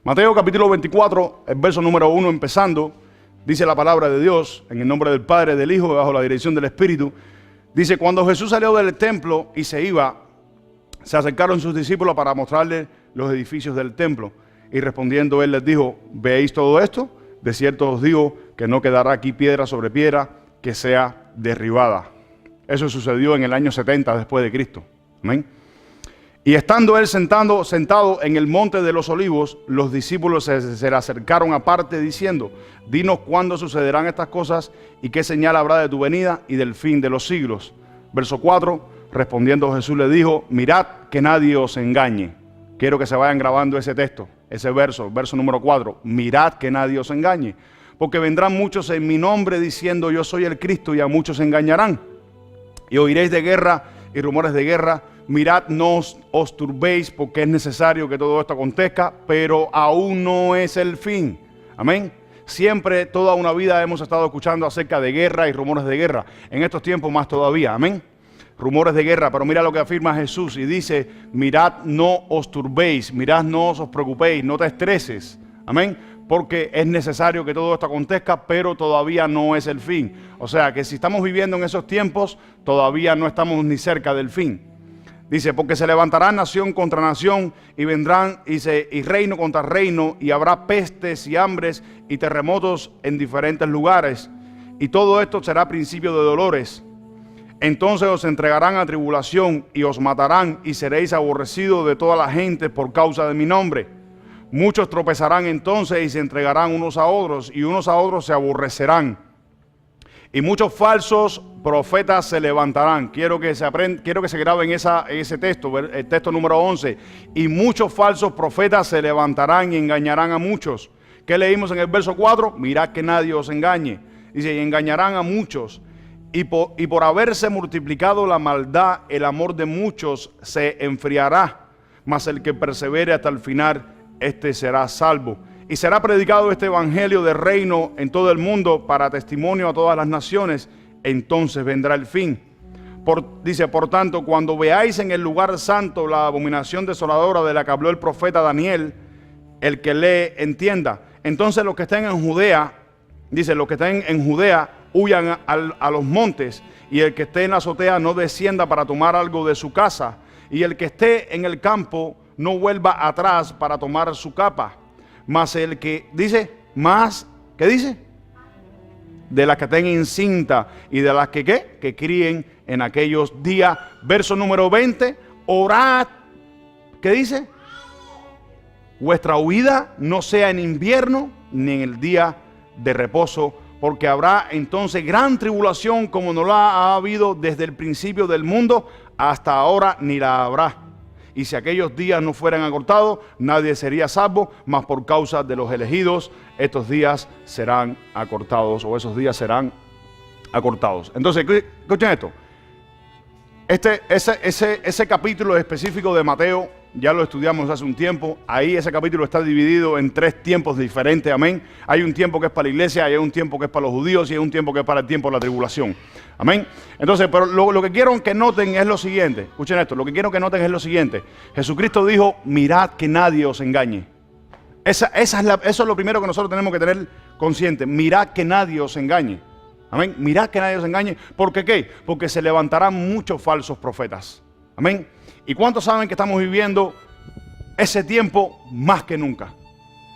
Mateo capítulo 24, el verso número 1 empezando, dice la palabra de Dios, en el nombre del Padre, del Hijo, bajo la dirección del Espíritu. Dice, cuando Jesús salió del templo y se iba, se acercaron sus discípulos para mostrarles los edificios del templo. Y respondiendo él les dijo, ¿veis todo esto? De cierto os digo que no quedará aquí piedra sobre piedra que sea derribada. Eso sucedió en el año 70 después de Cristo. Amén. Y estando él sentado en el monte de los olivos, los discípulos se le acercaron aparte diciendo, dinos cuándo sucederán estas cosas y qué señal habrá de tu venida y del fin de los siglos. Verso 4, respondiendo Jesús le dijo, mirad que nadie os engañe. Quiero que se vayan grabando ese texto, ese verso número 4. Mirad que nadie os engañe, porque vendrán muchos en mi nombre diciendo yo soy el Cristo y a muchos engañarán. Y oiréis de guerra y rumores de guerra. Mirad, no os turbéis, porque es necesario que todo esto acontezca, pero aún no es el fin. Amén. Siempre, toda una vida hemos estado escuchando acerca de guerra y rumores de guerra. En estos tiempos más todavía. Amén. Rumores de guerra, pero mira lo que afirma Jesús y dice, mirad, no os turbéis, mirad, no os preocupéis, no te estreses. Amén. Porque es necesario que todo esto acontezca, pero todavía no es el fin. O sea, que si estamos viviendo en esos tiempos, todavía no estamos ni cerca del fin. Dice, porque se levantará nación contra nación y vendrán y reino contra reino y habrá pestes y hambres y terremotos en diferentes lugares. Y todo esto será principio de dolores. Entonces os entregarán a tribulación y os matarán y seréis aborrecidos de toda la gente por causa de mi nombre. Muchos tropezarán entonces y se entregarán unos a otros y unos a otros se aborrecerán. Y muchos falsos profetas se levantarán. Quiero que se graben ese texto, el texto número 11. Y muchos falsos profetas se levantarán y engañarán a muchos. ¿Qué leímos en el verso 4? Mirad que nadie os engañe. Dice, y engañarán a muchos. Y por haberse multiplicado la maldad, el amor de muchos se enfriará. Mas el que persevere hasta el final, este será salvo. Y será predicado este evangelio del reino en todo el mundo para testimonio a todas las naciones. Entonces vendrá el fin. Dice, por tanto, cuando veáis en el lugar santo la abominación desoladora de la que habló el profeta Daniel, el que lee entienda. Entonces los que estén en Judea, dice, los que estén en Judea huyan a los montes, y el que esté en la azotea no descienda para tomar algo de su casa, y el que esté en el campo no vuelva atrás para tomar su capa. Mas el que dice, más, ¿qué dice? De las que estén encinta y de las que críen en aquellos días. Verso número 20, orad, ¿qué dice? Vuestra huida no sea en invierno ni en el día de reposo, porque habrá entonces gran tribulación como no la ha habido desde el principio del mundo hasta ahora, ni la habrá. Y si aquellos días no fueran acortados, nadie sería salvo, mas por causa de los elegidos, estos días serán acortados, o esos días serán acortados. Entonces, escuchen esto. Ese capítulo específico de Mateo, ya lo estudiamos hace un tiempo. Ahí ese capítulo está dividido en 3 tiempos diferentes, amén. Hay un tiempo que es para la iglesia, hay un tiempo que es para los judíos y hay un tiempo que es para el tiempo de la tribulación, amén. Entonces, pero lo que quiero que noten es lo siguiente. Escuchen esto, lo que quiero que noten es lo siguiente. Jesucristo dijo, mirad que nadie os engañe. Eso es lo primero que nosotros tenemos que tener consciente. Mirad que nadie os engañe. Amén. Mirad que nadie os engañe. ¿Por qué qué? Porque se levantarán muchos falsos profetas. Amén. ¿Y cuántos saben que estamos viviendo ese tiempo más que nunca?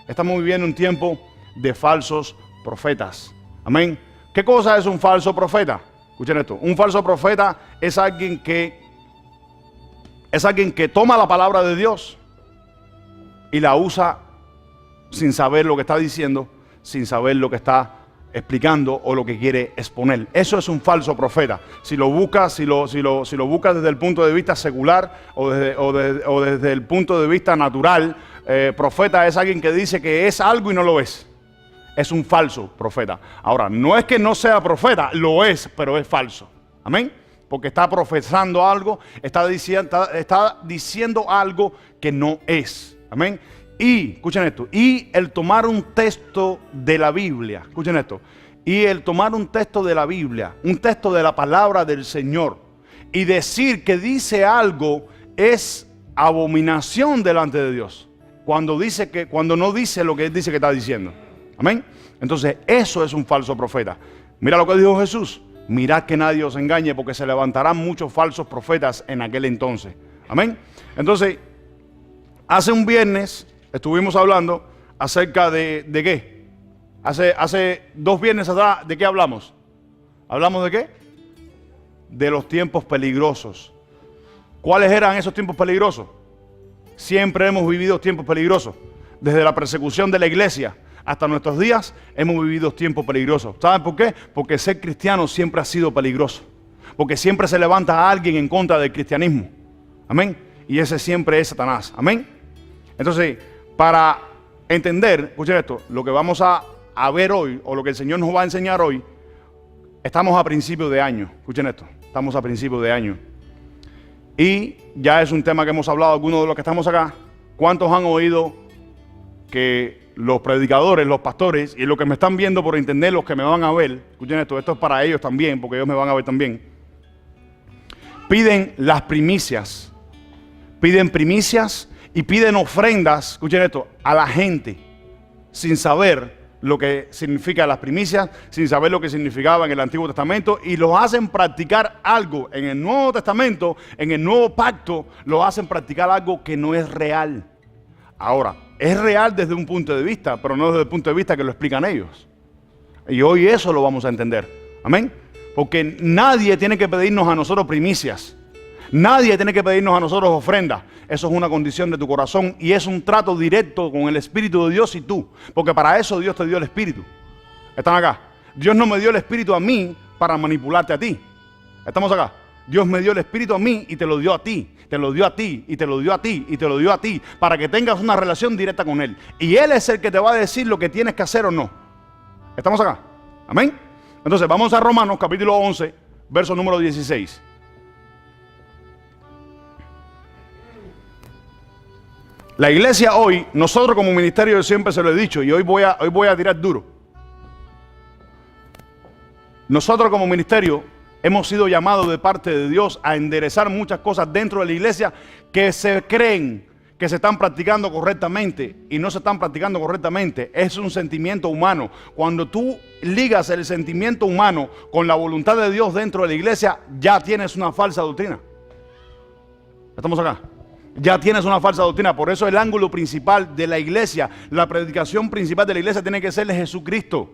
Estamos viviendo un tiempo de falsos profetas. Amén. ¿Qué cosa es un falso profeta? Escuchen esto. Un falso profeta es alguien que toma la palabra de Dios y la usa sin saber lo que está diciendo, sin saber lo que está explicando o lo que quiere exponer. Eso es un falso profeta. Si lo buscas desde el punto de vista secular o desde el punto de vista natural, profeta es alguien que dice que es algo y no lo es. Es un falso profeta. Ahora, no es que no sea profeta, lo es, pero es falso. Amén. Porque está profesando algo, está diciendo algo que no es. Amén. Y, escuchen esto, y el tomar un texto de la Biblia, escuchen esto, y el tomar un texto de la Biblia, un texto de la palabra del Señor, y decir que dice algo es abominación delante de Dios. cuando no dice lo que él dice que está diciendo. Amén. Entonces eso es un falso profeta. Mira lo que dijo Jesús: mirad que nadie os engañe, porque se levantarán muchos falsos profetas en aquel entonces. Amén. Entonces, hace un viernes estuvimos hablando acerca de qué. Hace 2 viernes atrás, ¿de qué hablamos? ¿Hablamos de qué? De los tiempos peligrosos. ¿Cuáles eran esos tiempos peligrosos? Siempre hemos vivido tiempos peligrosos. Desde la persecución de la iglesia hasta nuestros días hemos vivido tiempos peligrosos. ¿Saben por qué? Porque ser cristiano siempre ha sido peligroso. Porque siempre se levanta a alguien en contra del cristianismo. Amén. Y ese siempre es Satanás. Amén. Entonces, para entender, escuchen esto, lo que vamos a ver hoy, o lo que el Señor nos va a enseñar hoy, estamos a principios de año. Escuchen esto, estamos a principios de año. Y ya es un tema que hemos hablado algunos de los que estamos acá. ¿Cuántos han oído que los predicadores, los pastores, y los que me están viendo por internet, los que me van a ver, escuchen esto, esto es para ellos también, porque ellos me van a ver también, piden las primicias, piden primicias y piden ofrendas, escuchen esto, a la gente, sin saber lo que significa las primicias, sin saber lo que significaba en el Antiguo Testamento, y los hacen practicar algo en el Nuevo Testamento, en el Nuevo Pacto, los hacen practicar algo que no es real. Ahora, es real desde un punto de vista, pero no desde el punto de vista que lo explican ellos. Y hoy eso lo vamos a entender. Amén. Porque nadie tiene que pedirnos a nosotros primicias. Nadie tiene que pedirnos a nosotros ofrendas. Eso es una condición de tu corazón y es un trato directo con el Espíritu de Dios y tú. Porque para eso Dios te dio el Espíritu. ¿Están acá? Dios no me dio el Espíritu a mí para manipularte a ti. ¿Estamos acá? Dios me dio el Espíritu a mí y te lo dio a ti. Te lo dio a ti y te lo dio a ti y te lo dio a ti para que tengas una relación directa con Él. Y Él es el que te va a decir lo que tienes que hacer o no. ¿Estamos acá? Amén. Entonces vamos a Romanos capítulo 11, verso número 16. La iglesia hoy, nosotros como ministerio, yo siempre se lo he dicho y hoy voy a tirar duro. Nosotros como ministerio hemos sido llamados de parte de Dios a enderezar muchas cosas dentro de la iglesia que se creen que se están practicando correctamente y no se están practicando correctamente. Es un sentimiento humano. Cuando tú ligas el sentimiento humano con la voluntad de Dios dentro de la iglesia, ya tienes una falsa doctrina. ¿Estamos acá? Ya tienes una falsa doctrina. Por eso el ángulo principal de la iglesia, la predicación principal de la iglesia tiene que ser de Jesucristo.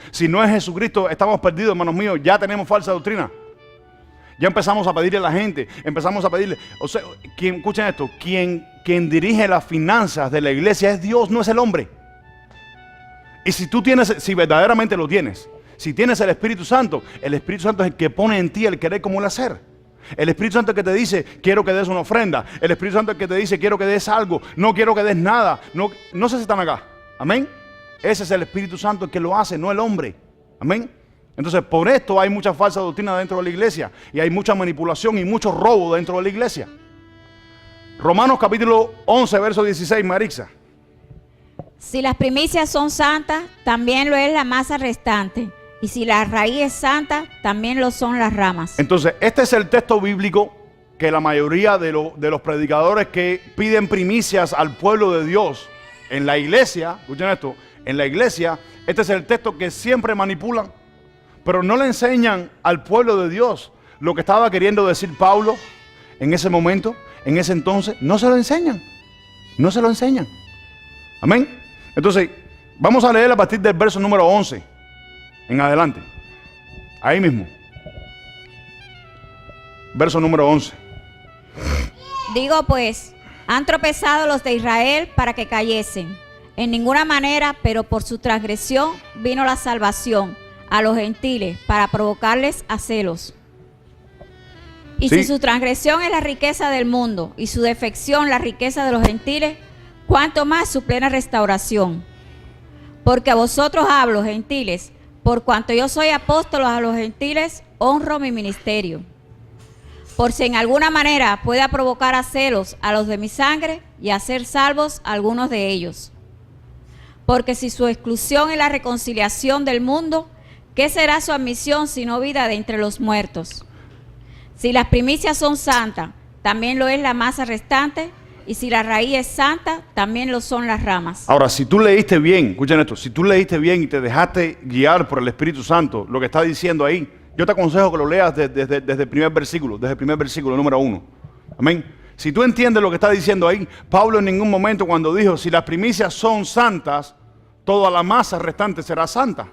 Si no es Jesucristo, estamos perdidos, hermanos míos. Ya tenemos falsa doctrina. Ya empezamos a pedirle a la gente, empezamos a pedirle, o sea, escuchen esto, quien dirige las finanzas de la iglesia es Dios, no es el hombre. Y si verdaderamente lo tienes, si tienes el Espíritu Santo es el que pone en ti el querer como el hacer. El Espíritu Santo es el que te dice, quiero que des una ofrenda. El Espíritu Santo es el que te dice, quiero que des algo, no quiero que des nada. No sé si están acá, amén. Ese es el Espíritu Santo el que lo hace, no el hombre, amén. Entonces, por esto hay mucha falsa doctrina dentro de la iglesia y hay mucha manipulación y mucho robo dentro de la iglesia. Romanos capítulo 11, verso 16, Marixa. Si las primicias son santas, también lo es la masa restante. Y si la raíz es santa, también lo son las ramas. Entonces, este es el texto bíblico que la mayoría de los predicadores que piden primicias al pueblo de Dios en la iglesia, escuchen esto, en la iglesia, este es el texto que siempre manipulan. Pero no le enseñan al pueblo de Dios lo que estaba queriendo decir Pablo en ese momento, en ese entonces. No se lo enseñan. No se lo enseñan. Amén. Entonces, vamos a leer a partir del verso número 11 en adelante. Ahí mismo. Verso número 11. Digo pues, han tropezado los de Israel para que cayesen. En ninguna manera, pero por su transgresión vino la salvación a los gentiles para provocarles a celos. Y sí. Si su transgresión es la riqueza del mundo y su defección la riqueza de los gentiles, ¿cuánto más su plena restauración? Porque a vosotros hablo, gentiles, por cuanto yo soy apóstol a los gentiles, honro mi ministerio. Por si en alguna manera pueda provocar a celos a los de mi sangre y hacer salvos a algunos de ellos. Porque si su exclusión es la reconciliación del mundo, ¿qué será su admisión sino vida de entre los muertos? Si las primicias son santas, también lo es la masa restante. Y si la raíz es santa, también lo son las ramas. Ahora, si tú leíste bien, escuchen esto, si tú leíste bien y te dejaste guiar por el Espíritu Santo, lo que está diciendo ahí, yo te aconsejo que lo leas desde el primer versículo número 1. Amén. Si tú entiendes lo que está diciendo ahí, Pablo en ningún momento cuando dijo, si las primicias son santas, toda la masa restante será santa.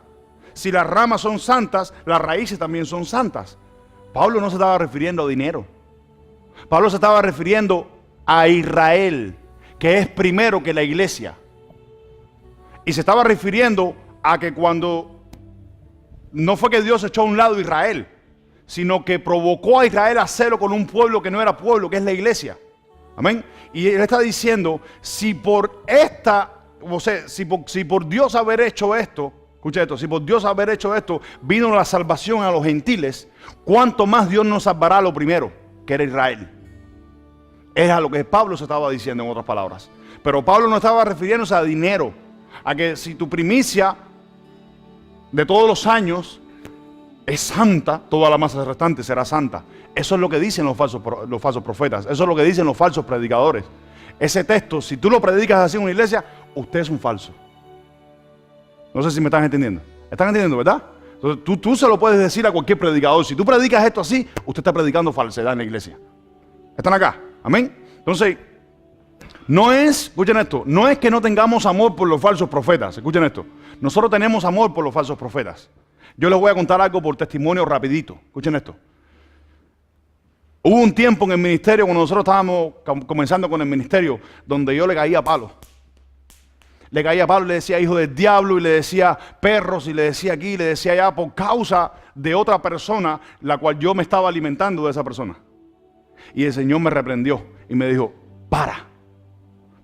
Si las ramas son santas, las raíces también son santas. Pablo no se estaba refiriendo a dinero. Pablo se estaba refiriendo a Israel, que es primero que la iglesia. Y se estaba refiriendo a que cuando no fue que Dios echó a un lado a Israel, sino que provocó a Israel a hacerlo con un pueblo que no era pueblo, que es la iglesia. Amén. Y él está diciendo, si por Dios haber hecho esto, escucha esto, si por Dios haber hecho esto vino la salvación a los gentiles, ¿cuánto más Dios nos salvará a lo primero, que era Israel? Es a lo que Pablo se estaba diciendo en otras palabras. Pero Pablo no estaba refiriéndose a dinero, a que si tu primicia de todos los años es santa, toda la masa restante será santa. Eso es lo que dicen los falsos profetas, eso es lo que dicen los falsos predicadores. Ese texto, si tú lo predicas así en una iglesia, usted es un falso. No sé si me están entendiendo. ¿Están entendiendo, verdad? Entonces tú se lo puedes decir a cualquier predicador. Si tú predicas esto así, usted está predicando falsedad en la iglesia. ¿Están acá? Amén. Entonces, escuchen esto, no es que no tengamos amor por los falsos profetas. Escuchen esto. Nosotros tenemos amor por los falsos profetas. Yo les voy a contar algo por testimonio rapidito. Escuchen esto. Hubo un tiempo en el ministerio, cuando nosotros estábamos comenzando con el ministerio, donde yo le caía a palo. Le caía a palo, le decía hijo del diablo, y le decía perros, y le decía aquí, y le decía allá, por causa de otra persona, la cual yo me estaba alimentando de esa persona. Y el Señor me reprendió y me dijo, para,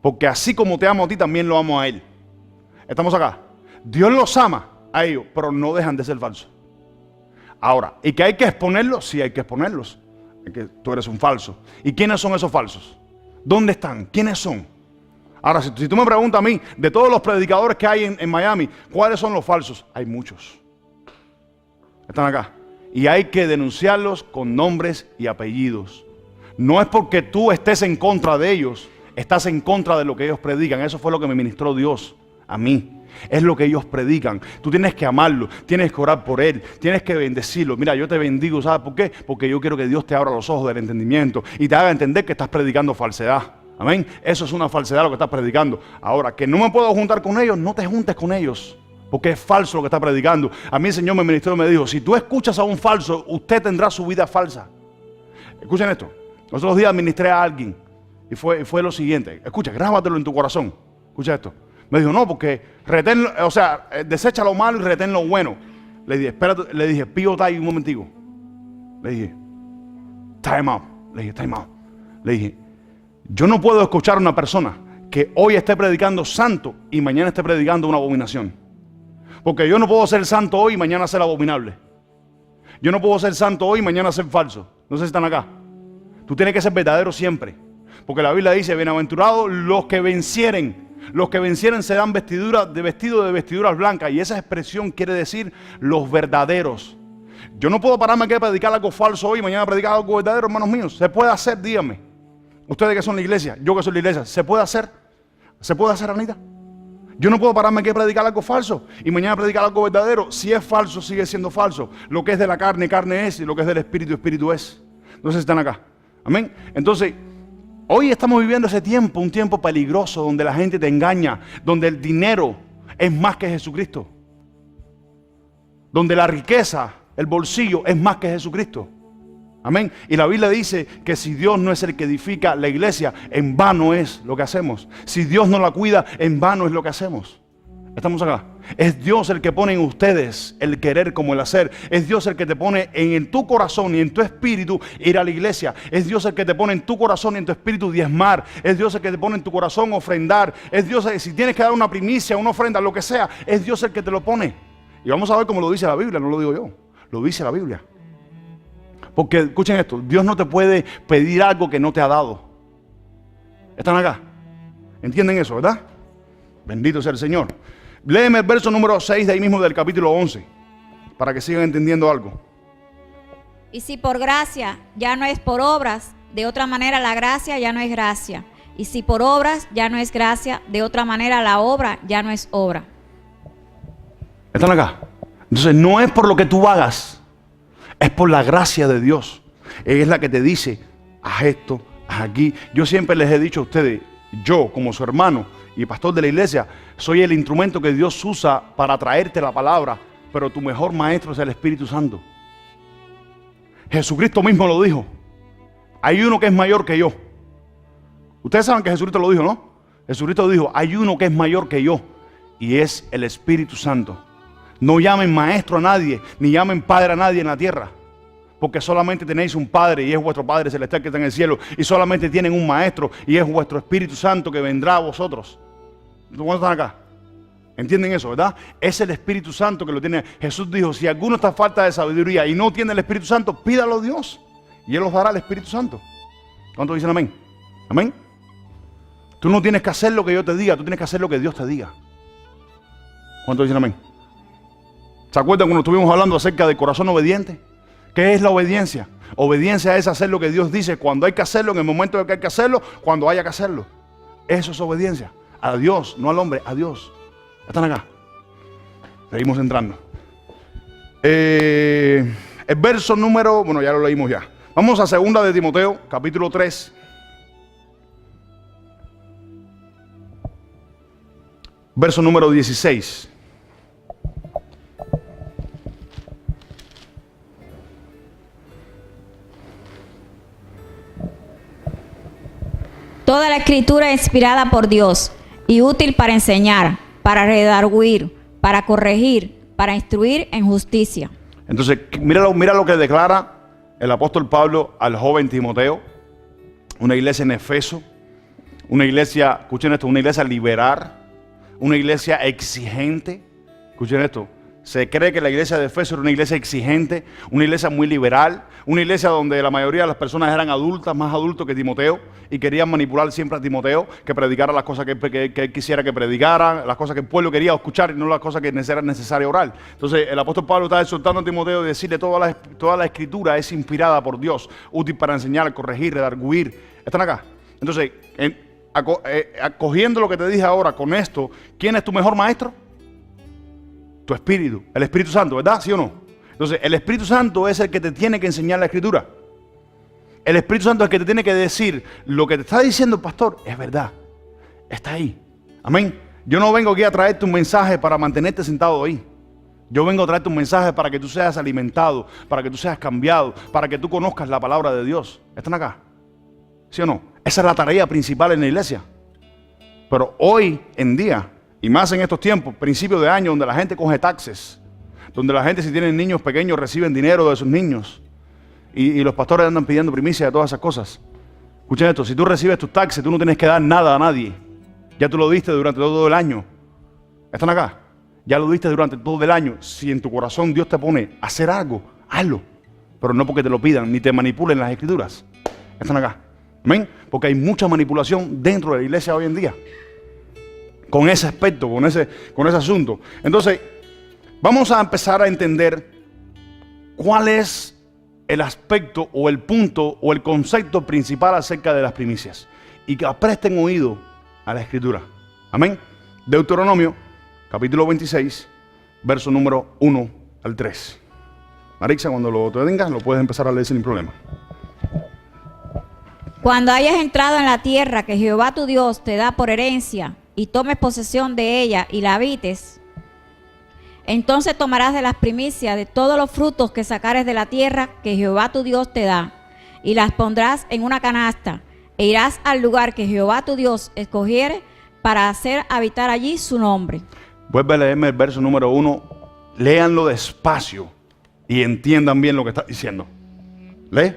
porque así como te amo a ti, también lo amo a Él. Estamos acá. Dios los ama a ellos, pero no dejan de ser falsos. Ahora, ¿y que hay que exponerlos? Sí, hay que exponerlos. Que tú eres un falso. ¿Y quiénes son esos falsos? ¿Dónde están? ¿Quiénes son? Ahora, si tú me preguntas a mí, de todos los predicadores que hay en Miami, ¿cuáles son los falsos? Hay muchos. Están acá. Y hay que denunciarlos con nombres y apellidos. No es porque tú estés en contra de ellos, estás en contra de lo que ellos predican. Eso fue lo que me ministró Dios a mí. Es lo que ellos predican. Tú tienes que amarlo, tienes que orar por él, tienes que bendecirlo. Mira, yo te bendigo, ¿sabes por qué? Porque yo quiero que Dios te abra los ojos del entendimiento y te haga entender que estás predicando falsedad. Amén. Eso es una falsedad lo que estás predicando. Ahora, que no me puedo juntar con ellos, no te juntes con ellos, porque es falso lo que está predicando. A mí el Señor me ministró y me dijo, si tú escuchas a un falso, usted tendrá su vida falsa. Escuchen esto. Los otros días ministré a alguien y fue lo siguiente. Escucha, grábatelo en tu corazón. Escucha esto. Me dijo, no, porque desecha lo malo y retén lo bueno. Le dije, espérate, le dije, pío time un momentico. Le dije, time out. Le dije, time out. Le dije, yo no puedo escuchar a una persona que hoy esté predicando santo y mañana esté predicando una abominación. Porque yo no puedo ser santo hoy y mañana ser abominable. Yo no puedo ser santo hoy y mañana ser falso. No sé si están acá. Tú tienes que ser verdadero siempre. Porque la Biblia dice, bienaventurados los que vencieren. Los que vencieren serán vestido de vestiduras blancas. Y esa expresión quiere decir los verdaderos. Yo no puedo pararme aquí a predicar algo falso hoy y mañana predicar algo verdadero, hermanos míos. Se puede hacer, díganme. Ustedes que son la iglesia, yo que soy la iglesia, ¿se puede hacer? ¿Se puede hacer, Anita? Yo no puedo pararme aquí a predicar algo falso y mañana predicar algo verdadero. Si es falso, sigue siendo falso. Lo que es de la carne, carne es. Y lo que es del espíritu, espíritu es. Entonces están acá. Amén. Entonces, hoy estamos viviendo ese tiempo, un tiempo peligroso donde la gente te engaña, donde el dinero es más que Jesucristo, donde la riqueza, el bolsillo es más que Jesucristo. Amén. Y la Biblia dice que si Dios no es el que edifica la iglesia, en vano es lo que hacemos. Si Dios no la cuida, en vano es lo que hacemos. Estamos acá. Es Dios el que pone en ustedes el querer como el hacer. Es Dios el que te pone en tu corazón y en tu espíritu ir a la iglesia. Es Dios el que te pone en tu corazón y en tu espíritu diezmar. Es Dios el que te pone en tu corazón ofrendar. Es Dios, si tienes que dar una primicia, una ofrenda, lo que sea, es Dios el que te lo pone. Y vamos a ver cómo lo dice la Biblia, no lo digo yo. Lo dice la Biblia. Porque, escuchen esto, Dios no te puede pedir algo que no te ha dado. ¿Están acá? ¿Entienden eso, verdad? Bendito sea el Señor. Léeme el verso número 6 de ahí mismo del capítulo 11, para que sigan entendiendo algo. Y si por gracia ya no es por obras, de otra manera la gracia ya no es gracia. Y si por obras ya no es gracia, de otra manera la obra ya no es obra. ¿Están acá? Entonces no es por lo que tú hagas, es por la gracia de Dios. Es la que te dice, haz esto, haz aquí. Yo siempre les he dicho a ustedes, yo como su hermano y pastor de la iglesia, soy el instrumento que Dios usa para traerte la palabra, pero tu mejor maestro es el Espíritu Santo. Jesucristo mismo lo dijo. Hay uno que es mayor que yo. Ustedes saben que Jesucristo lo dijo, ¿no? Jesucristo dijo, hay uno que es mayor que yo y es el Espíritu Santo. No llamen maestro a nadie, ni llamen padre a nadie en la tierra, porque solamente tenéis un Padre y es vuestro Padre celestial que está en el cielo, y solamente tienen un maestro y es vuestro Espíritu Santo que vendrá a vosotros. ¿Cuántos están acá? ¿Entienden eso, verdad? Es el Espíritu Santo que lo tiene. Jesús dijo, si alguno está falta de sabiduría y no tiene el Espíritu Santo, pídalo a Dios y Él os dará el Espíritu Santo. ¿Cuántos dicen amén? Amén. Tú no tienes que hacer lo que yo te diga, tú tienes que hacer lo que Dios te diga. ¿Cuántos dicen amén? ¿Se acuerdan cuando estuvimos hablando acerca del corazón obediente? ¿Qué es la obediencia? Obediencia es hacer lo que Dios dice cuando hay que hacerlo, en el momento en que hay que hacerlo, cuando haya que hacerlo. Eso es obediencia. A Dios, no al hombre, a Dios. ¿Están acá? Seguimos entrando. El verso número, bueno, ya lo leímos ya. Vamos a 2 de Timoteo, capítulo 3. Verso número 16. Toda la escritura es inspirada por Dios y útil para enseñar, para redarguir, para corregir, para instruir en justicia. Entonces, mira lo que declara el apóstol Pablo al joven Timoteo. Una iglesia en Efeso, una iglesia, escuchen esto, una iglesia liberal, una iglesia exigente. Escuchen esto. Se cree que la iglesia de Efeso era una iglesia exigente, una iglesia muy liberal, una iglesia donde la mayoría de las personas eran adultas, más adultos que Timoteo, y querían manipular siempre a Timoteo, que predicara las cosas que él quisiera que predicara, las cosas que el pueblo quería escuchar y no las cosas que era necesario orar. Entonces el apóstol Pablo está exhortando a Timoteo y decirle toda la escritura es inspirada por Dios, útil para enseñar, corregir, redarguir. ¿Están acá? Entonces, acogiendo lo que te dije ahora con esto, ¿quién es tu mejor maestro? Tu espíritu, el Espíritu Santo, ¿verdad? ¿Sí o no? Entonces, el Espíritu Santo es el que te tiene que enseñar la Escritura. El Espíritu Santo es el que te tiene que decir, lo que te está diciendo el pastor es verdad. Está ahí. Amén. Yo no vengo aquí a traerte un mensaje para mantenerte sentado ahí. Yo vengo a traerte un mensaje para que tú seas alimentado, para que tú seas cambiado, para que tú conozcas la palabra de Dios. ¿Están acá? ¿Sí o no? Esa es la tarea principal en la iglesia. Pero hoy en día, y más en estos tiempos, principios de año, donde la gente coge taxes, donde la gente, si tienen niños pequeños, reciben dinero de sus niños, y los pastores andan pidiendo primicia de todas esas cosas. Escuchen esto, si tú recibes tus taxes, tú no tienes que dar nada a nadie. Ya tú lo diste durante todo el año. ¿Están acá? Ya lo diste durante todo el año. Si en tu corazón Dios te pone a hacer algo, hazlo. Pero no porque te lo pidan, ni te manipulen las escrituras. ¿Están acá? ¿Amén? Porque hay mucha manipulación dentro de la iglesia hoy en día. Con ese aspecto, con ese asunto. Entonces, vamos a empezar a entender cuál es el aspecto o el punto o el concepto principal acerca de las primicias. Y que presten oído a la escritura. Amén. Deuteronomio, capítulo 26, verso número 1 al 3. Marixa, cuando lo tengas, lo puedes empezar a leer sin problema. Cuando hayas entrado en la tierra que Jehová tu Dios te da por herencia, y tomes posesión de ella y la habites, entonces tomarás de las primicias de todos los frutos que sacares de la tierra que Jehová tu Dios te da, y las pondrás en una canasta, e irás al lugar que Jehová tu Dios escogiere para hacer habitar allí su nombre. Vuelve a leerme el verso número 1, léanlo despacio y entiendan bien lo que está diciendo. Lee.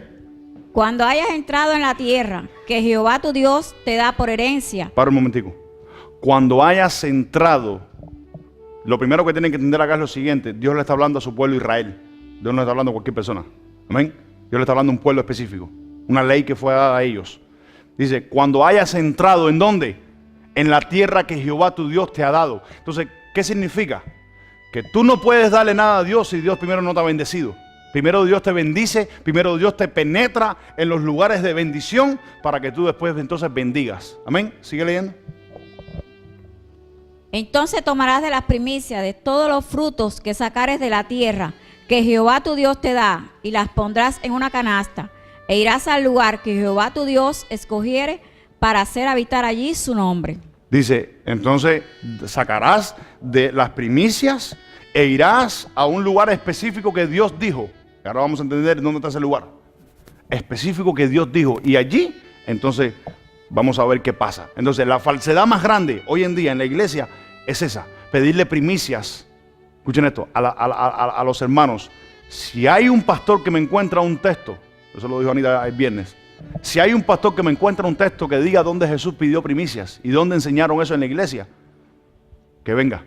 Cuando hayas entrado en la tierra que Jehová tu Dios te da por herencia. Para un momentico. Cuando hayas entrado, lo primero que tienen que entender acá es lo siguiente: Dios le está hablando a su pueblo Israel. Dios no le está hablando a cualquier persona. Amén. Dios le está hablando a un pueblo específico, una ley que fue dada a ellos. Dice, cuando hayas entrado, ¿en dónde? En la tierra que Jehová tu Dios te ha dado. Entonces, ¿qué significa? Que tú no puedes darle nada a Dios si Dios primero no te ha bendecido. Primero Dios te bendice, primero Dios te penetra en los lugares de bendición para que tú después entonces bendigas. Amén. Sigue leyendo. Entonces tomarás de las primicias de todos los frutos que sacares de la tierra que Jehová tu Dios te da, y las pondrás en una canasta, e irás al lugar que Jehová tu Dios escogiere para hacer habitar allí su nombre. Dice, entonces sacarás de las primicias e irás a un lugar específico que Dios dijo. Ahora vamos a entender dónde está ese lugar específico que Dios dijo, y allí entonces vamos a ver qué pasa. Entonces la falsedad más grande hoy en día en la iglesia es esa, pedirle primicias. Escuchen esto, a los hermanos. Si hay un pastor que me encuentra un texto, eso lo dijo Anita el viernes, si hay un pastor que me encuentra un texto que diga dónde Jesús pidió primicias y dónde enseñaron eso en la iglesia, que venga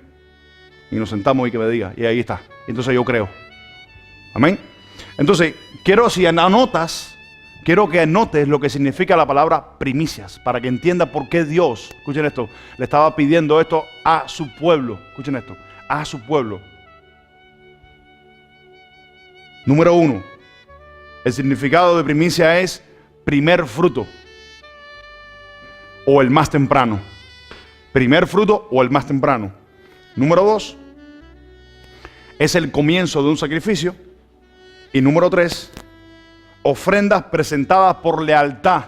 y nos sentamos y que me diga, y ahí está. Entonces yo creo. Amén. Entonces quiero que anotes lo que significa la palabra primicias, para que entienda por qué Dios, escuchen esto, le estaba pidiendo esto a su pueblo. Escuchen esto, a su pueblo. Número 1, el significado de primicia es primer fruto o el más temprano. Primer fruto o el más temprano. Número 2, es el comienzo de un sacrificio. Y número 3, ofrendas presentadas por lealtad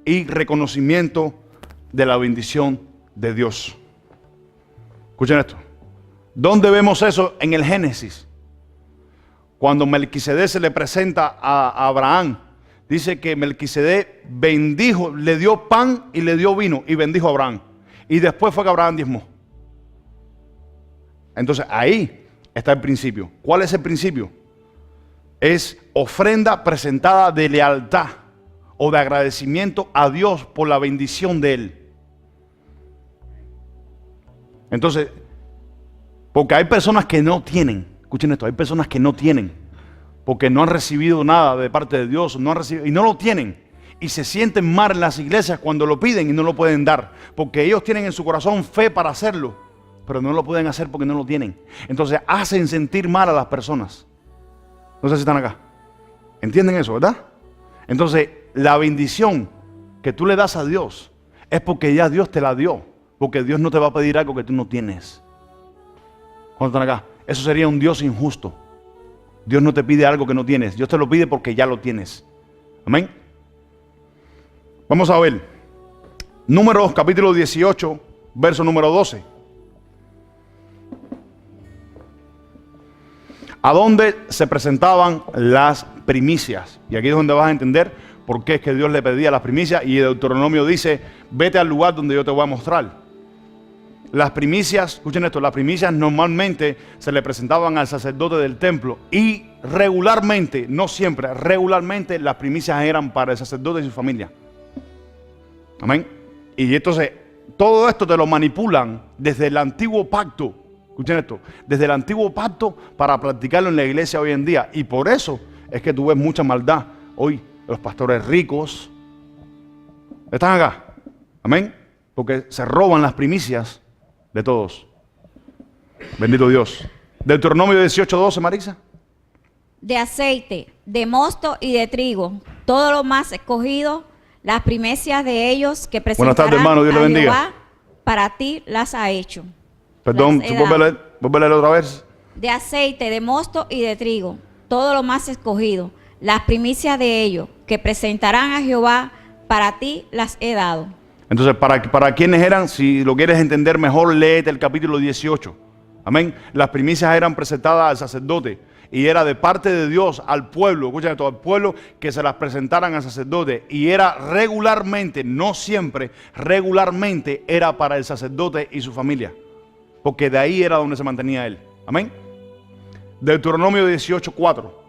y reconocimiento de la bendición de Dios. Escuchen esto. ¿Dónde vemos eso? En el Génesis. Cuando Melquisedec se le presenta a Abraham, dice que Melquisedec bendijo, le dio pan y le dio vino y bendijo a Abraham. Y después fue que Abraham diezmó. Entonces ahí está el principio. ¿Cuál es el principio? Es ofrenda presentada de lealtad o de agradecimiento a Dios por la bendición de Él. Entonces, porque hay personas que no tienen, escuchen esto, hay personas que no tienen, porque no han recibido nada de parte de Dios, no han recibido, y no lo tienen, y se sienten mal en las iglesias cuando lo piden y no lo pueden dar, porque ellos tienen en su corazón fe para hacerlo, pero no lo pueden hacer porque no lo tienen. Entonces hacen sentir mal a las personas. No sé si están acá. ¿Entienden eso, verdad? Entonces, la bendición que tú le das a Dios es porque ya Dios te la dio. Porque Dios no te va a pedir algo que tú no tienes. ¿Cuántos están acá? Eso sería un Dios injusto. Dios no te pide algo que no tienes. Dios te lo pide porque ya lo tienes. Amén. Vamos a ver. Números capítulo 18, verso número 12. ¿A dónde se presentaban las primicias? Y aquí es donde vas a entender por qué es que Dios le pedía las primicias. Y Deuteronomio dice, vete al lugar donde yo te voy a mostrar. Las primicias, escuchen esto, las primicias normalmente se le presentaban al sacerdote del templo. Y regularmente, no siempre, regularmente las primicias eran para el sacerdote y su familia. Amén. Y entonces, todo esto te lo manipulan desde el antiguo pacto. Escuchen esto, desde el antiguo pacto para practicarlo en la iglesia hoy en día. Y por eso es que tú ves mucha maldad hoy. Los pastores ricos están acá. Amén. Porque se roban las primicias de todos. Bendito Dios. Deuteronomio 18:12, Marisa. De aceite, de mosto y de trigo, todo lo más escogido, las primicias de ellos que presentarán. Buenas tardes, hermano. Dios le bendiga. Jehová, para ti las ha hecho. Perdón, vuelve a leer otra vez. De aceite, de mosto y de trigo, todo lo más escogido, las primicias de ellos que presentarán a Jehová, para ti las he dado. Entonces, ¿para quiénes eran? Si lo quieres entender mejor, léete el capítulo 18. Amén. Las primicias eran presentadas al sacerdote y era de parte de Dios al pueblo, escuchen esto, al pueblo, que se las presentaran al sacerdote. Y era regularmente, no siempre, regularmente era para el sacerdote y su familia. Porque de ahí era donde se mantenía él. Amén. Deuteronomio 18:4.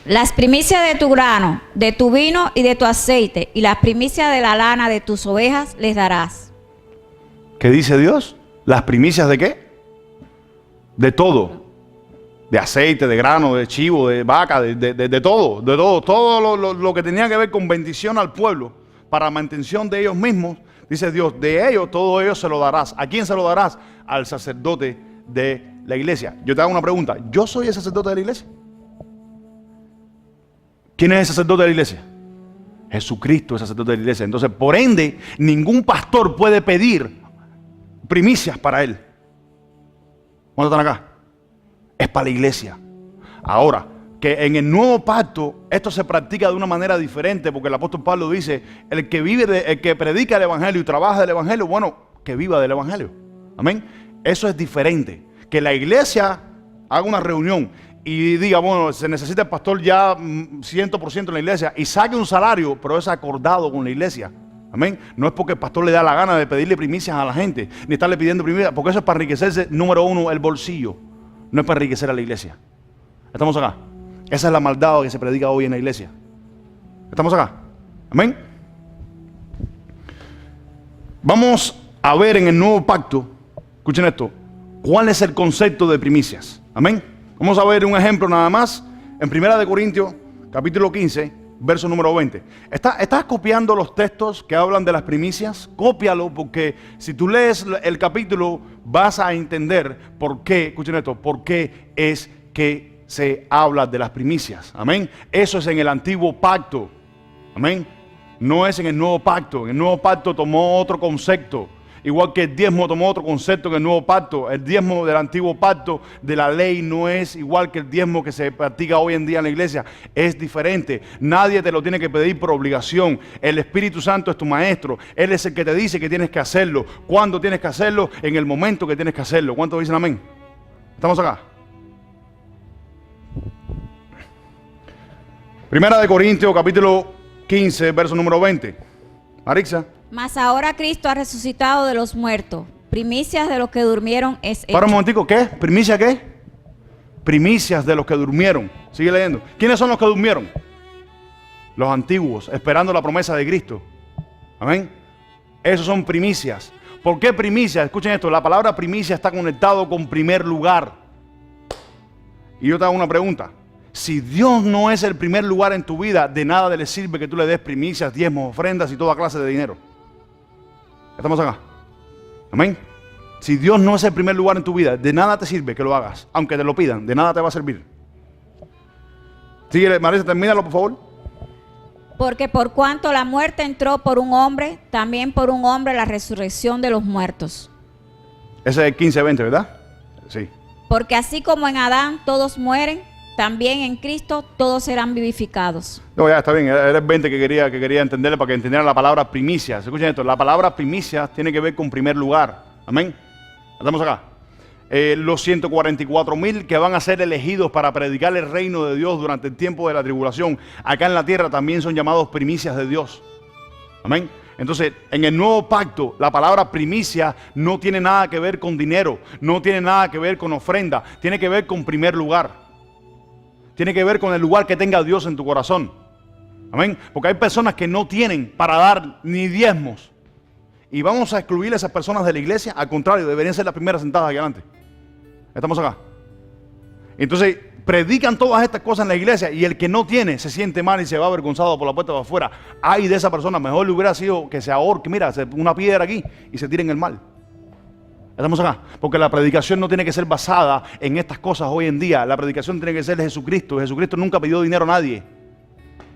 Las primicias de tu grano, de tu vino y de tu aceite, y las primicias de la lana de tus ovejas les darás. ¿Qué dice Dios? ¿Las primicias de qué? De todo. de aceite, de grano, de chivo, de vaca, de todo lo que tenía que ver con bendición al pueblo, para mantención de ellos mismos, dice Dios, de ellos, todo ello se lo darás. ¿A quién se lo darás? Al sacerdote de la iglesia. Yo te hago una pregunta, ¿yo soy el sacerdote de la iglesia? ¿Quién es el sacerdote de la iglesia? Jesucristo es el sacerdote de la iglesia. Entonces, por ende, ningún pastor puede pedir primicias para él. ¿Cuántos están acá? Es para la iglesia. Ahora, que en el nuevo pacto esto se practica de una manera diferente, porque el apóstol Pablo dice, el que predica el evangelio y trabaja del evangelio, bueno, que viva del evangelio. Amén. Eso es diferente. Que la iglesia haga una reunión y diga, bueno, se necesita el pastor ya 100% en la iglesia y saque un salario, pero es acordado con la iglesia. Amén. No es porque el pastor le da la gana de pedirle primicias a la gente, ni estarle pidiendo primicias, porque eso es para enriquecerse, número uno, el bolsillo. No es para enriquecer a la iglesia. ¿Estamos acá? Esa es la maldad que se predica hoy en la iglesia. ¿Estamos acá? Amén. Vamos a ver en el nuevo pacto, escuchen esto, cuál es el concepto de primicias. Amén. Vamos a ver un ejemplo nada más en 1 Corintios, capítulo 15, verso número 20. ¿Estás copiando los textos que hablan de las primicias? Cópialo, porque si tú lees el capítulo vas a entender por qué, escuchen esto, por qué es que se habla de las primicias. Amén. Eso es en el antiguo pacto. Amén. No es en el nuevo pacto. En el nuevo pacto tomó otro concepto. Igual que el diezmo tomó otro concepto en el nuevo pacto. El diezmo del antiguo pacto de la ley no es igual que el diezmo que se practica hoy en día en la iglesia. Es diferente. Nadie te lo tiene que pedir por obligación. El Espíritu Santo es tu maestro. Él es el que te dice que tienes que hacerlo. ¿Cuándo tienes que hacerlo? En el momento que tienes que hacerlo. ¿Cuántos dicen amén? ¿Estamos acá? 1 Corintios capítulo 15, verso número 20. Marixa. Mas ahora Cristo ha resucitado de los muertos. Primicias de los que durmieron es hecho. Para un momentico, ¿qué? ¿Primicia qué? Primicias de los que durmieron. Sigue leyendo. ¿Quiénes son los que durmieron? Los antiguos, esperando la promesa de Cristo. Amén. Esos son primicias. ¿Por qué primicias? Escuchen esto, la palabra primicia está conectado con primer lugar. Y yo te hago una pregunta. Si Dios no es el primer lugar en tu vida, de nada le sirve que tú le des primicias, diezmos, ofrendas y toda clase de dinero. ¿Estamos acá? Amén. Si Dios no es el primer lugar en tu vida, de nada te sirve que lo hagas. Aunque te lo pidan, de nada te va a servir. Sigue, Marisa, termínalo por favor. Porque por cuanto la muerte entró por un hombre, también por un hombre la resurrección de los muertos. Ese es el 15-20, ¿verdad? Sí. Porque así como en Adán todos mueren, también en Cristo todos serán vivificados. No, ya está bien, era el 20 que quería entenderle para que entendieran la palabra primicias. Escuchen esto, la palabra primicias tiene que ver con primer lugar. Amén. Estamos acá. Los 144,000 que van a ser elegidos para predicar el reino de Dios durante el tiempo de la tribulación, acá en la tierra también son llamados primicias de Dios. Amén. Entonces, en el nuevo pacto, la palabra primicia no tiene nada que ver con dinero, no tiene nada que ver con ofrenda, tiene que ver con primer lugar. Tiene que ver con el lugar que tenga Dios en tu corazón. Amén. Porque hay personas que no tienen para dar ni diezmos. Y vamos a excluir a esas personas de la iglesia. Al contrario, deberían ser las primeras sentadas aquí adelante. Estamos acá. Entonces, predican todas estas cosas en la iglesia y el que no tiene se siente mal y se va avergonzado por la puerta de afuera. Ay de esa persona, mejor le hubiera sido que se ahorque, mira, una piedra aquí y se tire en el mar. Estamos acá, porque la predicación no tiene que ser basada en estas cosas hoy en día. La predicación tiene que ser de Jesucristo. Jesucristo nunca pidió dinero a nadie.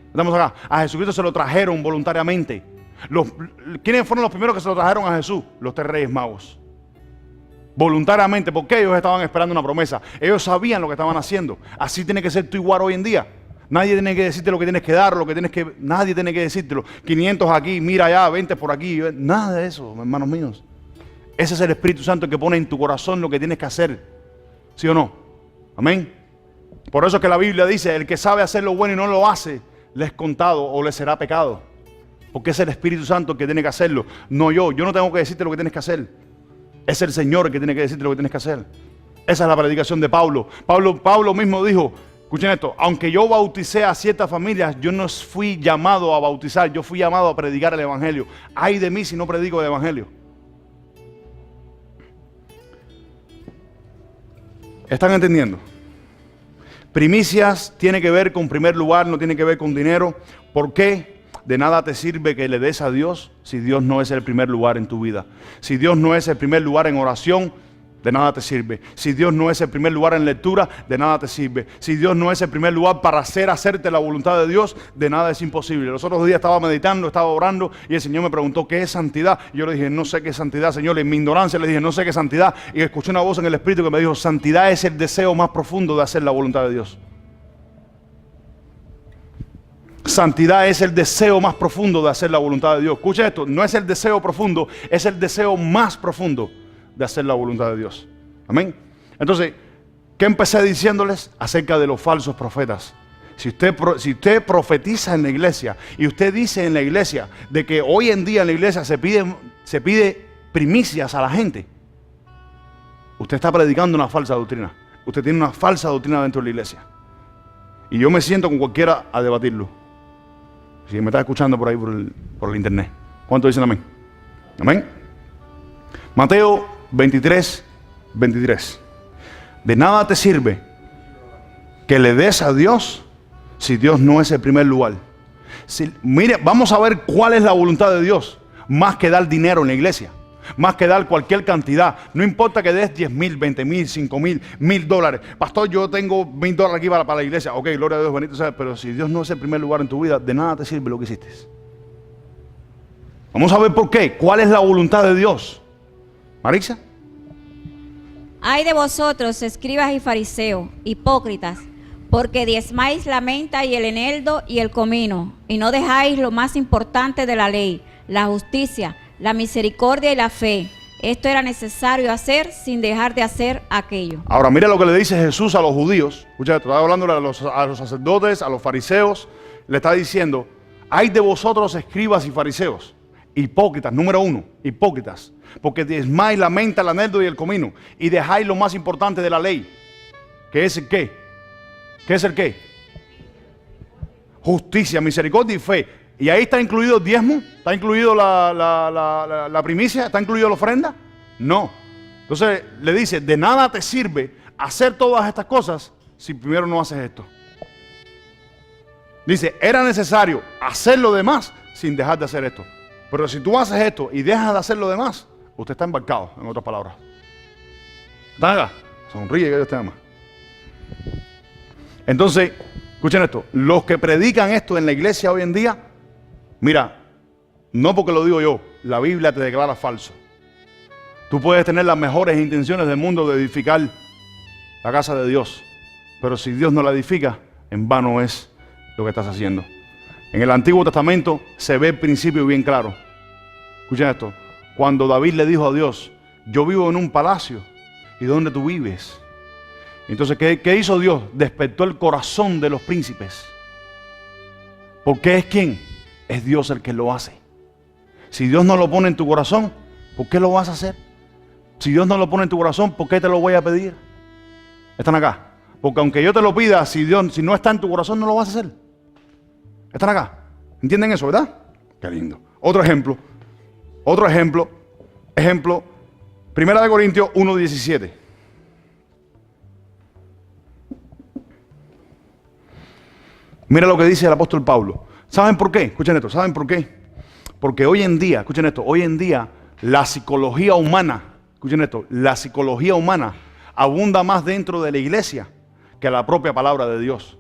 Estamos acá. A Jesucristo se lo trajeron voluntariamente. ¿Quiénes fueron los primeros que se lo trajeron a Jesús? Los 3 reyes magos. Voluntariamente, porque ellos estaban esperando una promesa. Ellos sabían lo que estaban haciendo. Así tiene que ser tú igual hoy en día. Nadie tiene que decirte lo que tienes que dar, nadie tiene que decírtelo. 500 aquí, mira allá, 20 por aquí. Nada de eso, hermanos míos. Ese es el Espíritu Santo que pone en tu corazón lo que tienes que hacer. ¿Sí o no? Amén. Por eso es que la Biblia dice, el que sabe hacer lo bueno y no lo hace, le es contado o le será pecado. Porque es el Espíritu Santo el que tiene que hacerlo. No yo. Yo no tengo que decirte lo que tienes que hacer. Es el Señor el que tiene que decirte lo que tienes que hacer. Esa es la predicación de Pablo. Pablo mismo dijo, escuchen esto, aunque yo bauticé a ciertas familias, yo no fui llamado a bautizar, yo fui llamado a predicar el Evangelio. Ay de mí si no predico el Evangelio. ¿Están entendiendo? Primicias tiene que ver con primer lugar, no tiene que ver con dinero. ¿Por qué? De nada te sirve que le des a Dios si Dios no es el primer lugar en tu vida. Si Dios no es el primer lugar en oración, de nada te sirve. Si Dios no es el primer lugar en lectura, de nada te sirve. Si Dios no es el primer lugar para hacerte la voluntad de Dios, de nada es imposible. Los otros días estaba meditando, estaba orando y el Señor me preguntó ¿qué es santidad? Y yo le dije, no sé qué es santidad, Señor. En mi ignorancia le dije, no sé qué es santidad. Y escuché una voz en el Espíritu que me dijo, santidad es el deseo más profundo de hacer la voluntad de Dios. Santidad es el deseo más profundo de hacer la voluntad de Dios. Escucha esto, no es el deseo profundo, es el deseo más profundo de hacer la voluntad de Dios. Amén. Entonces, ¿qué empecé diciéndoles? Acerca de los falsos profetas. Si usted profetiza en la iglesia y usted dice en la iglesia de que hoy en día en la iglesia se pide primicias a la gente, usted está predicando una falsa doctrina. Usted tiene una falsa doctrina dentro de la iglesia. Y yo me siento con cualquiera a debatirlo. Si me está escuchando por ahí por el internet. ¿Cuántos dicen amén? Amén. Mateo 23, 23. De nada te sirve que le des a Dios si Dios no es el primer lugar. Mire, vamos a ver cuál es la voluntad de Dios. Más que dar dinero en la iglesia. Más que dar cualquier cantidad. No importa que des 10,000, 20,000, 5,000, $1,000. Pastor, yo tengo $1,000 aquí para la iglesia. Ok, gloria a Dios, bendito sea. Pero si Dios no es el primer lugar en tu vida, de nada te sirve lo que hiciste. Vamos a ver por qué. ¿Cuál es la voluntad de Dios? Marisa. Ay de vosotros, escribas y fariseos, hipócritas, porque diezmáis la menta y el eneldo y el comino, y no dejáis lo más importante de la ley, la justicia, la misericordia y la fe. Esto era necesario hacer sin dejar de hacer aquello. Ahora mira lo que le dice Jesús a los judíos. Escucha, estaba hablando a los sacerdotes, a los fariseos. Le está diciendo, ay de vosotros escribas y fariseos, hipócritas, número uno, hipócritas, porque diezmáis la menta, el eneldo y el comino, y dejáis lo más importante de la ley, que es el qué. ¿Qué es el qué? Justicia, misericordia y fe. Y ahí está incluido el diezmo, está incluido la primicia, está incluido la ofrenda. No. Entonces le dice, de nada te sirve hacer todas estas cosas si primero no haces esto. Dice, era necesario hacer lo demás sin dejar de hacer esto. Pero si tú haces esto y dejas de hacer lo demás, usted está embarcado, en otras palabras. ¿Están acá? Sonríe que Dios te ama. Entonces, escuchen esto. Los que predican esto en la iglesia hoy en día, mira, no porque lo digo yo, la Biblia te declara falso. Tú puedes tener las mejores intenciones del mundo de edificar la casa de Dios, pero si Dios no la edifica, en vano es lo que estás haciendo. En el Antiguo Testamento se ve el principio bien claro. Escuchen esto. Cuando David le dijo a Dios, yo vivo en un palacio, ¿y dónde tú vives? Entonces, ¿qué hizo Dios? Despertó el corazón de los príncipes. Porque es quién? Es Dios el que lo hace. Si Dios no lo pone en tu corazón, ¿por qué lo vas a hacer? Si Dios no lo pone en tu corazón, ¿por qué te lo voy a pedir? Están acá. Porque aunque yo te lo pida, si no está en tu corazón, no lo vas a hacer. Están acá. ¿Entienden eso, verdad? Qué lindo. Otro ejemplo. Ejemplo. 1 Corintios 1:17. Mira lo que dice el apóstol Pablo. ¿Saben por qué? Escuchen esto. ¿Saben por qué? Porque hoy en día, escuchen esto, hoy en día la psicología humana, escuchen esto, la psicología humana abunda más dentro de la iglesia que la propia palabra de Dios.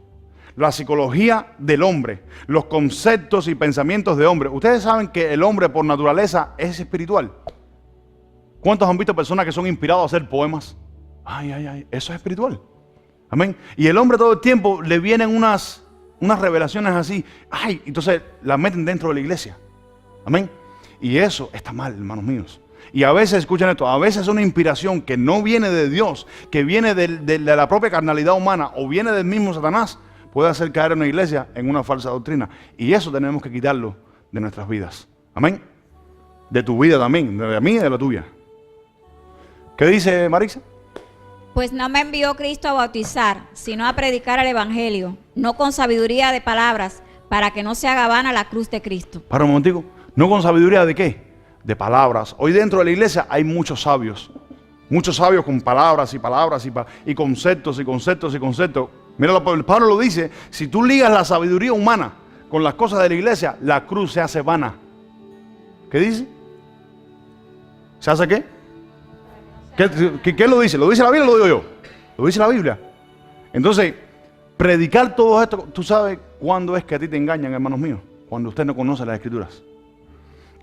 La psicología del hombre, los conceptos y pensamientos de hombre. Ustedes saben que el hombre por naturaleza es espiritual. ¿Cuántos han visto personas que son inspirados a hacer poemas? Ay, eso es espiritual. Amén. Y el hombre todo el tiempo le vienen unas revelaciones así. Entonces las meten dentro de la iglesia. Amén. Y eso está mal, hermanos míos. Y a veces, escuchen esto, a veces es una inspiración que no viene de Dios, que viene de la propia carnalidad humana o viene del mismo Satanás, puede hacer caer a una iglesia en una falsa doctrina. Y eso tenemos que quitarlo de nuestras vidas. Amén. De tu vida también, de la mía y de la tuya. ¿Qué dice Marisa? Pues no me envió Cristo a bautizar, sino a predicar el evangelio, no con sabiduría de palabras, para que no se haga vana la cruz de Cristo. Para un momentico, ¿no con sabiduría de qué? De palabras. Hoy dentro de la iglesia hay muchos sabios con palabras y conceptos y conceptos y conceptos. Mira, Pablo lo dice, si tú ligas la sabiduría humana con las cosas de la iglesia, la cruz se hace vana. ¿Qué dice? ¿Se hace qué? ¿Qué lo dice? ¿Lo dice la Biblia o lo digo yo? Lo dice la Biblia. Entonces, predicar todo esto, tú sabes cuándo es que a ti te engañan, hermanos míos. Cuando usted no conoce las Escrituras.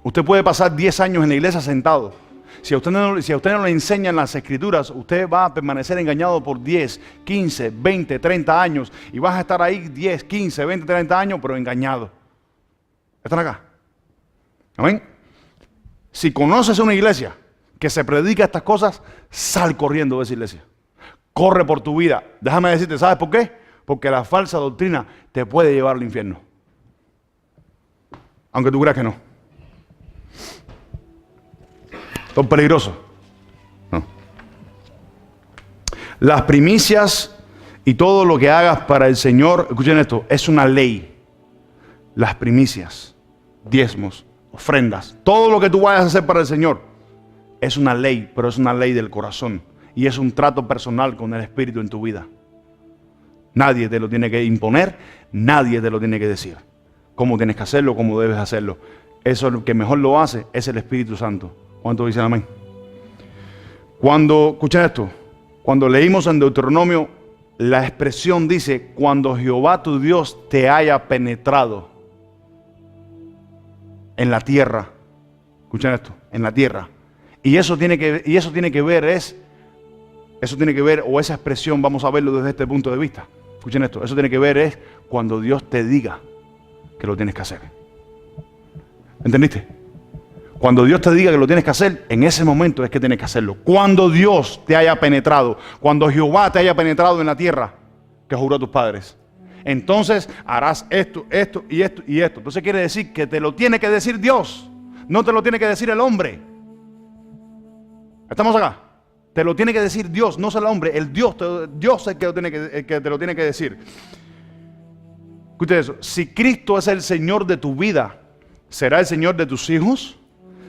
Usted puede pasar 10 años en la iglesia sentado. Si a usted no le enseñan las Escrituras, usted va a permanecer engañado por 10, 15, 20, 30 años. Y vas a estar ahí 10, 15, 20, 30 años, pero engañado. ¿Están acá? ¿Amén? Si conoces una iglesia que se predica estas cosas, sal corriendo de esa iglesia. Corre por tu vida. Déjame decirte, ¿sabes por qué? Porque la falsa doctrina te puede llevar al infierno. Aunque tú creas que no. Son peligrosos. No. Las primicias y todo lo que hagas para el Señor, escuchen esto, es una ley. Las primicias, diezmos, ofrendas, todo lo que tú vayas a hacer para el Señor es una ley, pero es una ley del corazón y es un trato personal con el Espíritu en tu vida. Nadie te lo tiene que imponer, nadie te lo tiene que decir. Cómo tienes que hacerlo, cómo debes hacerlo. Eso es lo que mejor lo hace, es el Espíritu Santo. ¿Cuántos dicen amén? Escuchen esto, cuando leímos en Deuteronomio, la expresión dice, cuando Jehová tu Dios te haya penetrado en la tierra. Escuchen esto, en la tierra. Y eso tiene que ver, o esa expresión, vamos a verlo desde este punto de vista. Escuchen esto, eso tiene que ver es cuando Dios te diga que lo tienes que hacer. ¿Entendiste? Cuando Dios te diga que lo tienes que hacer, en ese momento es que tienes que hacerlo. Cuando Dios te haya penetrado, cuando Jehová te haya penetrado en la tierra que juró a tus padres, entonces harás esto, esto y esto y esto. Entonces quiere decir que te lo tiene que decir Dios, no te lo tiene que decir el hombre. ¿Estamos acá? Te lo tiene que decir Dios, no es el hombre. El Dios es el que te lo tiene que decir. Escuchen eso. Si Cristo es el Señor de tu vida, ¿será el Señor de tus hijos?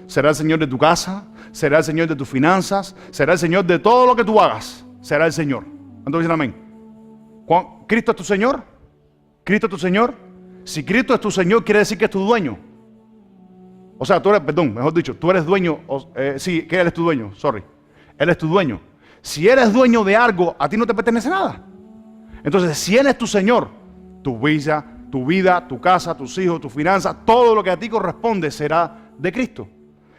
¿Será el Señor de tu casa? ¿Será el Señor de tus finanzas? ¿Será el Señor de todo lo que tú hagas? Será el Señor. ¿Cuántos dicen amén? ¿Cristo es tu Señor? ¿Cristo es tu Señor? Si Cristo es tu Señor, quiere decir que es tu dueño. O sea, tú eres dueño. Sí, que Él es tu dueño, sorry. Él es tu dueño. Si eres dueño de algo, a ti no te pertenece nada. Entonces, si Él es tu Señor, tu vida, tu casa, tus hijos, tus finanzas, todo lo que a ti corresponde será de Cristo.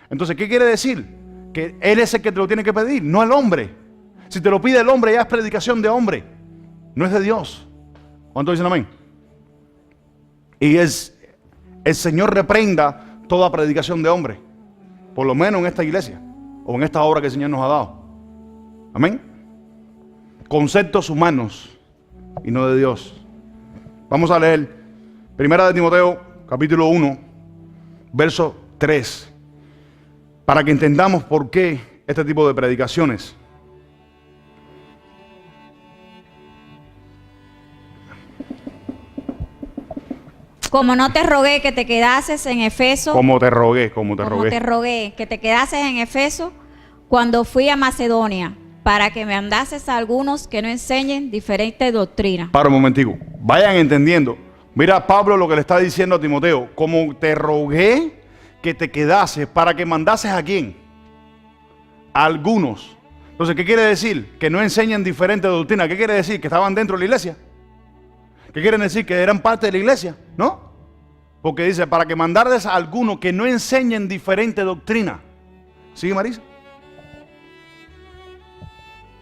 Entonces, ¿qué quiere decir? Que Él es el que te lo tiene que pedir, no el hombre. Si te lo pide el hombre, ya es predicación de hombre, no es de Dios. ¿Cuántos dicen amén? Y el Señor reprenda toda predicación de hombre, por lo menos en esta iglesia o en esta obra que el Señor nos ha dado. Amén. Conceptos humanos y no de Dios. Vamos a leer 1 de Timoteo, capítulo 1, verso 3, para que entendamos por qué este tipo de predicaciones. Como no te rogué que te quedases en Efeso. Como te rogué que te quedases en Efeso cuando fui a Macedonia, para que me mandases a algunos que no enseñen diferentes doctrinas. Para un momentico, vayan entendiendo. Mira Pablo lo que le está diciendo a Timoteo. Como te rogué que te quedases, para que mandases ¿a quién? A algunos. Entonces, ¿qué quiere decir? Que no enseñan diferentes doctrinas. ¿Qué quiere decir? Que estaban dentro de la iglesia. ¿Qué quieren decir? Que eran parte de la iglesia, ¿no? Porque dice, para que mandarles a algunos que no enseñen diferente doctrina. ¿Sigue, Marisa?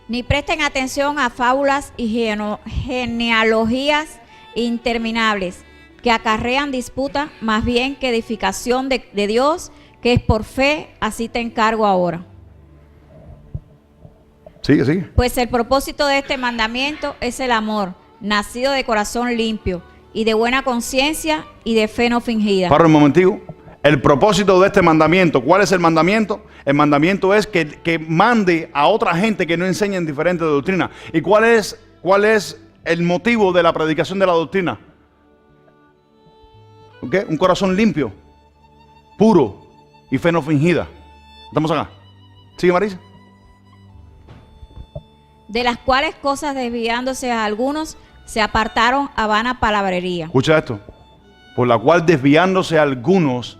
Ni presten atención a fábulas y genealogías interminables que acarrean disputa, más bien que edificación de Dios, que es por fe, así te encargo ahora. Sigue. Pues el propósito de este mandamiento es el amor, nacido de corazón limpio y de buena conciencia y de fe no fingida. Para un momentico. El propósito de este mandamiento, ¿cuál es el mandamiento? El mandamiento es que mande a otra gente que no enseñen diferentes doctrinas. ¿Y cuál es el motivo de la predicación de la doctrina? ¿Okay? Un corazón limpio, puro y fe no fingida. ¿Estamos acá? ¿Sigue, Marisa? De las cuales cosas, desviándose a algunos, se apartaron a vana palabrería. Escucha esto. Por la cual desviándose algunos.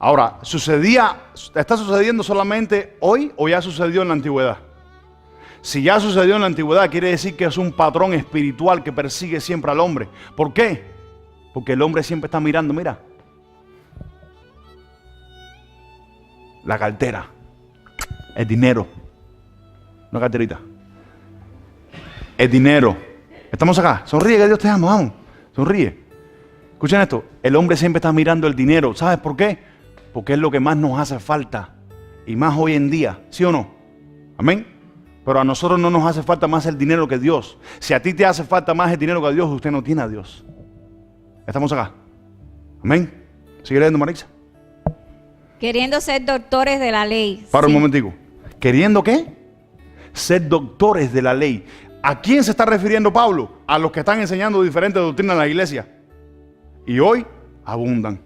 Ahora, ¿está sucediendo solamente hoy o ya sucedió en la antigüedad? Si ya sucedió en la antigüedad, quiere decir que es un patrón espiritual que persigue siempre al hombre. ¿Por qué? Porque el hombre siempre está mirando, mira, la cartera, el dinero, una carterita, el dinero. Estamos acá, sonríe que Dios te ama, vamos, sonríe. Escuchen esto, el hombre siempre está mirando el dinero. ¿Sabes por qué? Porque es lo que más nos hace falta y más hoy en día, ¿sí o no? Amén. Pero a nosotros no nos hace falta más el dinero que Dios. Si a ti te hace falta más el dinero que a Dios, usted no tiene a Dios. Estamos acá. Amén. Sigue leyendo, Marisa. Queriendo ser doctores de la ley. Para un momentico. ¿Queriendo qué? Ser doctores de la ley. ¿A quién se está refiriendo Pablo? A los que están enseñando diferentes doctrinas en la iglesia. Y hoy abundan.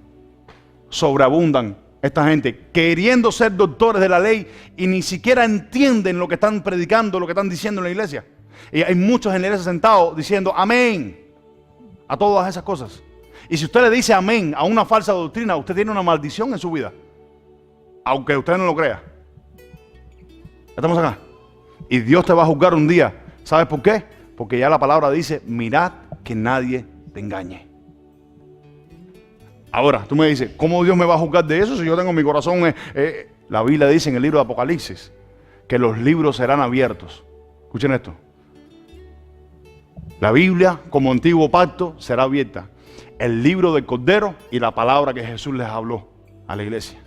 Sobreabundan. Esta gente queriendo ser doctores de la ley y ni siquiera entienden lo que están predicando, lo que están diciendo en la iglesia. Y hay muchos en la iglesia sentados diciendo amén a todas esas cosas. Y si usted le dice amén a una falsa doctrina, usted tiene una maldición en su vida. Aunque usted no lo crea. Estamos acá. Y Dios te va a juzgar un día. ¿Sabes por qué? Porque ya la palabra dice, mirad que nadie te engañe. Ahora, tú me dices, ¿cómo Dios me va a juzgar de eso si yo tengo mi corazón? La Biblia dice en el libro de Apocalipsis que los libros serán abiertos. Escuchen esto. La Biblia, como antiguo pacto, será abierta. El libro del Cordero y la palabra que Jesús les habló a la iglesia.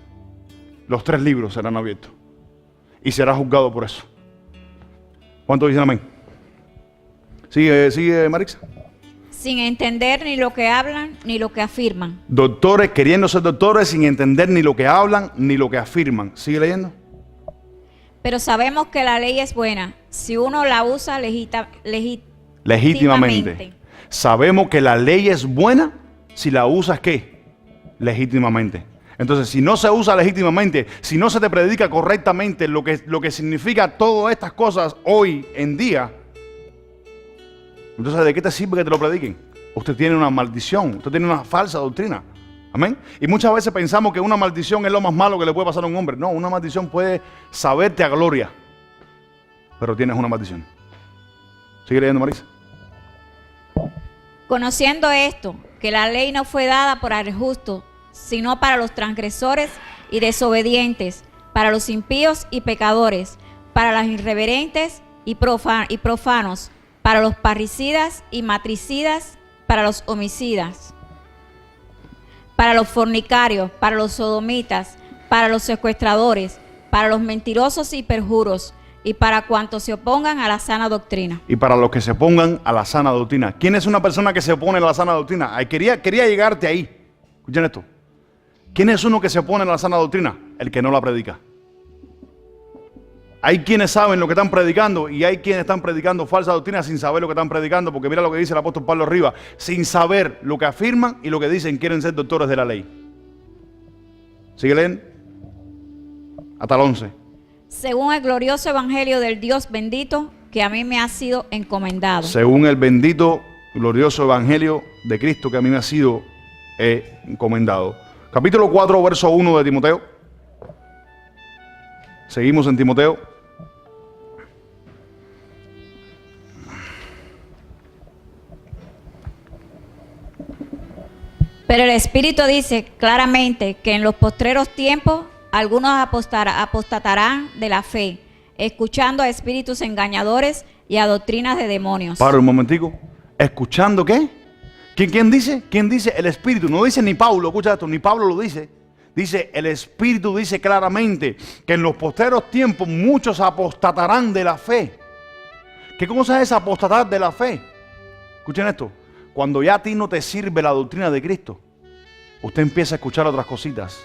Los 3 libros serán abiertos. Y será juzgado por eso. ¿Cuántos dicen amén? Sigue Marisa. Sin entender ni lo que hablan ni lo que afirman. Doctores queriendo ser doctores sin entender ni lo que hablan ni lo que afirman. Sigue leyendo. Pero sabemos que la ley es buena si uno la usa legítimamente. Sabemos que la ley es buena si la usas ¿qué? Legítimamente. Entonces, si no se usa legítimamente, si no se te predica correctamente lo que significa todas estas cosas hoy en día, entonces, ¿de qué te sirve que te lo prediquen? Usted tiene una maldición, usted tiene una falsa doctrina. Amén. Y muchas veces pensamos que una maldición es lo más malo que le puede pasar a un hombre. No, una maldición puede saberte a gloria, pero tienes una maldición. Sigue leyendo, Marisa. Conociendo esto, que la ley no fue dada para el justo, sino para los transgresores y desobedientes, para los impíos y pecadores, para los irreverentes y profanos, para los parricidas y matricidas, para los homicidas, para los fornicarios, para los sodomitas, para los secuestradores, para los mentirosos y perjuros, y para cuantos se opongan a la sana doctrina. Y para los que se opongan a la sana doctrina. ¿Quién es una persona que se opone a la sana doctrina? Ay, quería llegarte ahí. Escuchen esto. ¿Quién es uno que se opone a la sana doctrina? El que no la predica. Hay quienes saben lo que están predicando y hay quienes están predicando falsa doctrina sin saber lo que están predicando, porque mira lo que dice el apóstol Pablo arriba, sin saber lo que afirman y lo que dicen, quieren ser doctores de la ley. Sigue leyendo. Hasta el 11. Según el glorioso evangelio del Dios bendito, que a mí me ha sido encomendado. Según el bendito, glorioso evangelio de Cristo que a mí me ha sido encomendado. Capítulo 4, verso 1 de Timoteo. Seguimos en Timoteo. Pero el Espíritu dice claramente que en los postreros tiempos algunos apostatarán de la fe, escuchando a espíritus engañadores y a doctrinas de demonios. Para un momentico. ¿Escuchando qué? ¿Quién dice? ¿Quién dice? El Espíritu. No dice ni Pablo, escucha esto, ni Pablo lo dice. Dice, el Espíritu dice claramente que en los postreros tiempos muchos apostatarán de la fe. ¿Qué cosa es apostatar de la fe? Escuchen esto. Cuando ya a ti no te sirve la doctrina de Cristo, usted empieza a escuchar otras cositas.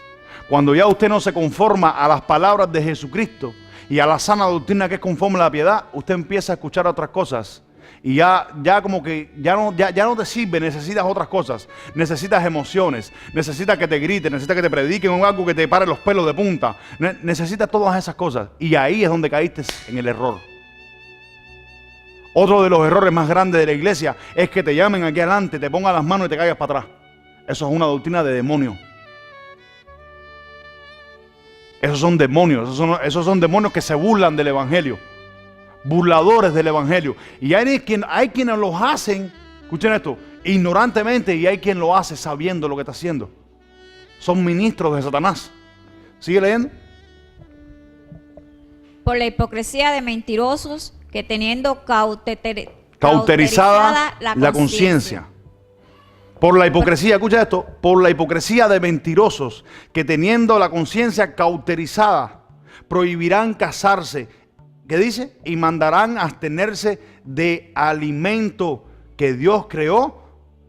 Cuando ya usted no se conforma a las palabras de Jesucristo y a la sana doctrina que es conforme a la piedad, usted empieza a escuchar otras cosas. Y ya como que ya no te sirve, necesitas otras cosas, necesitas emociones, necesitas que te griten, necesitas que te prediquen o algo que te pare los pelos de punta, necesitas todas esas cosas. Y ahí es donde caíste en el error. Otro de los errores más grandes de la iglesia es que te llamen aquí adelante, te pongan las manos y te caigas para atrás. Eso es una doctrina de demonio. Esos son demonios, esos son demonios que se burlan del evangelio. Burladores del evangelio. Y hay quienes los hacen, escuchen esto, ignorantemente, y hay quien lo hace sabiendo lo que está haciendo. Son ministros de Satanás. ¿Sigue leyendo? Por la hipocresía de mentirosos que teniendo cauterizada la conciencia. Por la hipocresía, escucha esto, por la hipocresía de mentirosos que teniendo la conciencia cauterizada prohibirán casarse. ¿Qué dice? Y mandarán abstenerse de alimento que Dios creó.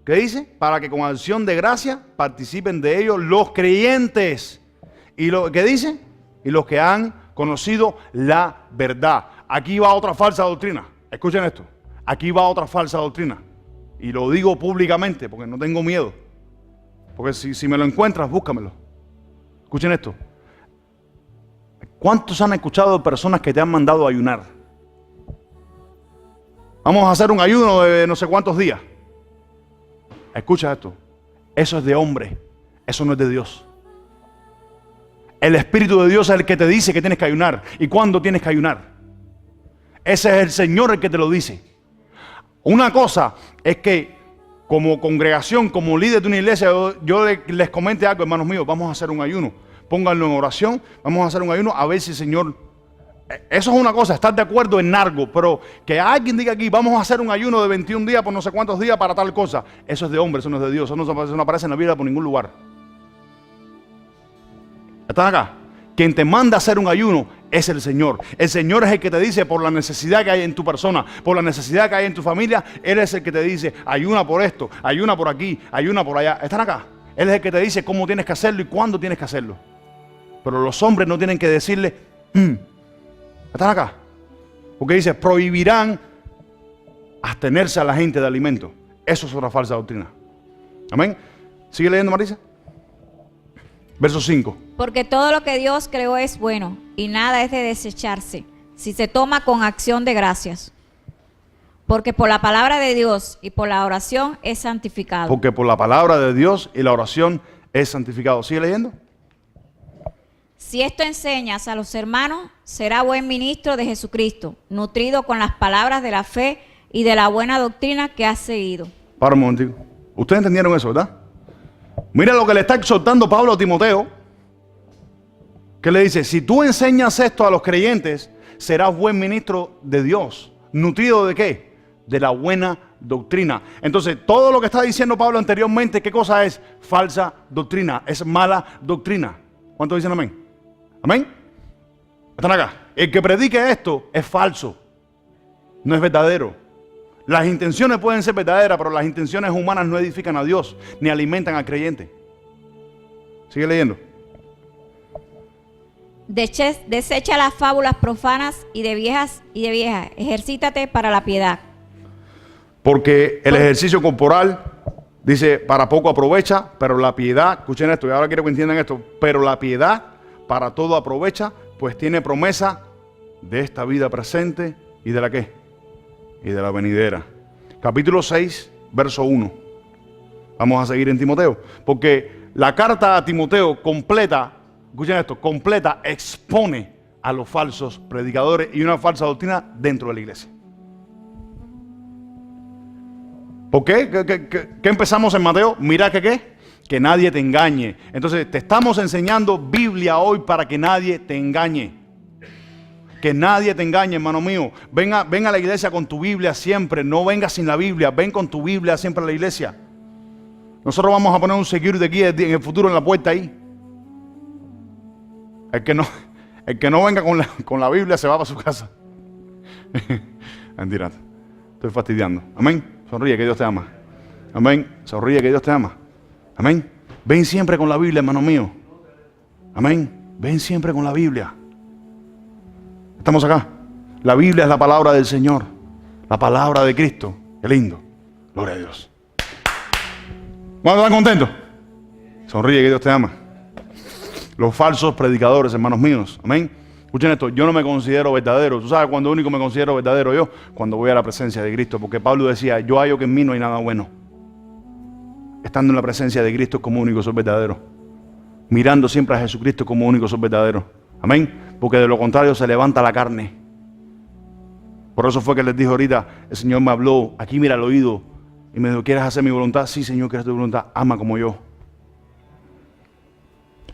¿Qué dice? Para que con acción de gracia participen de ellos los creyentes. ¿Y qué dice? Y los que han conocido la verdad. Aquí va otra falsa doctrina. Escuchen esto. Aquí va otra falsa doctrina. Y lo digo públicamente porque no tengo miedo. Porque si me lo encuentras, búscamelo. Escuchen esto. ¿Cuántos han escuchado de personas que te han mandado a ayunar? Vamos a hacer un ayuno de no sé cuántos días. Escucha esto. Eso es de hombre. Eso no es de Dios. El Espíritu de Dios es el que te dice que tienes que ayunar y cuándo tienes que ayunar. Ese es el Señor el que te lo dice. Una cosa es que como congregación, como líder de una iglesia, yo les comente algo, hermanos míos, vamos a hacer un ayuno. Pónganlo en oración, vamos a hacer un ayuno a ver si el Señor... Eso es una cosa, estar de acuerdo en algo, pero que alguien diga aquí, vamos a hacer un ayuno de 21 días por no sé cuántos días para tal cosa. Eso es de hombre, eso no es de Dios, eso no aparece en la Biblia por ningún lugar. ¿Están acá? Quien te manda a hacer un ayuno es el Señor. El Señor es el que te dice por la necesidad que hay en tu persona, por la necesidad que hay en tu familia. Él es el que te dice, ayuna por esto, ayuna por aquí, ayuna por allá. ¿Están acá? Él es el que te dice cómo tienes que hacerlo y cuándo tienes que hacerlo. Pero los hombres no tienen que decirle, ¿están acá? Porque dice, prohibirán abstenerse a la gente de alimento. Eso es una falsa doctrina. Amén. ¿Sigue leyendo, Marisa? Verso 5. Porque todo lo que Dios creó es bueno y nada es de desecharse si se toma con acción de gracias. Porque por la palabra de Dios y por la oración es santificado. Porque por la palabra de Dios y la oración es santificado. ¿Sigue leyendo? Si esto enseñas a los hermanos, será buen ministro de Jesucristo, nutrido con las palabras de la fe y de la buena doctrina que has seguido. Para un momentico. Ustedes entendieron eso, ¿verdad? Mira lo que le está exhortando Pablo a Timoteo, que le dice, si tú enseñas esto a los creyentes, serás buen ministro de Dios. ¿Nutrido de qué? De la buena doctrina. Entonces, todo lo que está diciendo Pablo anteriormente, ¿qué cosa es? Falsa doctrina, es mala doctrina. ¿Cuántos dicen amén? ¿Amén? Están acá. El que predique esto es falso, no es verdadero. Las intenciones pueden ser verdaderas, pero las intenciones humanas no edifican a Dios, ni alimentan al creyente. Sigue leyendo. Desecha las fábulas profanas y de viejas, ejercítate para la piedad. Porque el ejercicio corporal, dice, para poco aprovecha, pero la piedad, escuchen esto, y ahora quiero que entiendan esto, pero la piedad para todo aprovecha, pues tiene promesa de esta vida presente y de la ¿qué? Y de la venidera. Capítulo 6, verso 1. Vamos a seguir en Timoteo, porque la carta a Timoteo completa, escuchen esto, completa expone a los falsos predicadores y una falsa doctrina dentro de la iglesia. ¿Por qué? ¿Qué empezamos en Mateo? Mira que qué, que nadie te engañe. Entonces te estamos enseñando Biblia hoy para que nadie te engañe. Que nadie te engañe, hermano mío. Ven a la iglesia con tu Biblia siempre. No vengas sin la Biblia. Ven con tu Biblia siempre a la iglesia. Nosotros vamos a poner un security aquí en el futuro en la puerta ahí. El que no venga con la Biblia se va para su casa. Mentira. Estoy fastidiando. Amén. Sonríe que Dios te ama. Amén. Sonríe que Dios te ama. Amén. Ven siempre con la Biblia, hermano mío. Amén. Ven siempre con la Biblia. Estamos acá. La Biblia es la palabra del Señor. La palabra de Cristo. Qué lindo. Gloria a Dios. ¿Cuántos están contentos? Sonríe que Dios te ama. Los falsos predicadores, hermanos míos. Amén. Escuchen esto, yo no me considero verdadero. ¿Tú sabes cuándo único me considero verdadero yo? Cuando voy a la presencia de Cristo. Porque Pablo decía, yo hallo que en mí no hay nada bueno. Estando en la presencia de Cristo como único soy verdadero. Mirando siempre a Jesucristo como único soy verdadero. Amén. Porque de lo contrario se levanta la carne. Por eso fue que les dijo ahorita, el Señor me habló, aquí mira al oído. Y me dijo, ¿quieres hacer mi voluntad? Sí, Señor, quiero hacer tu voluntad. Ama como yo.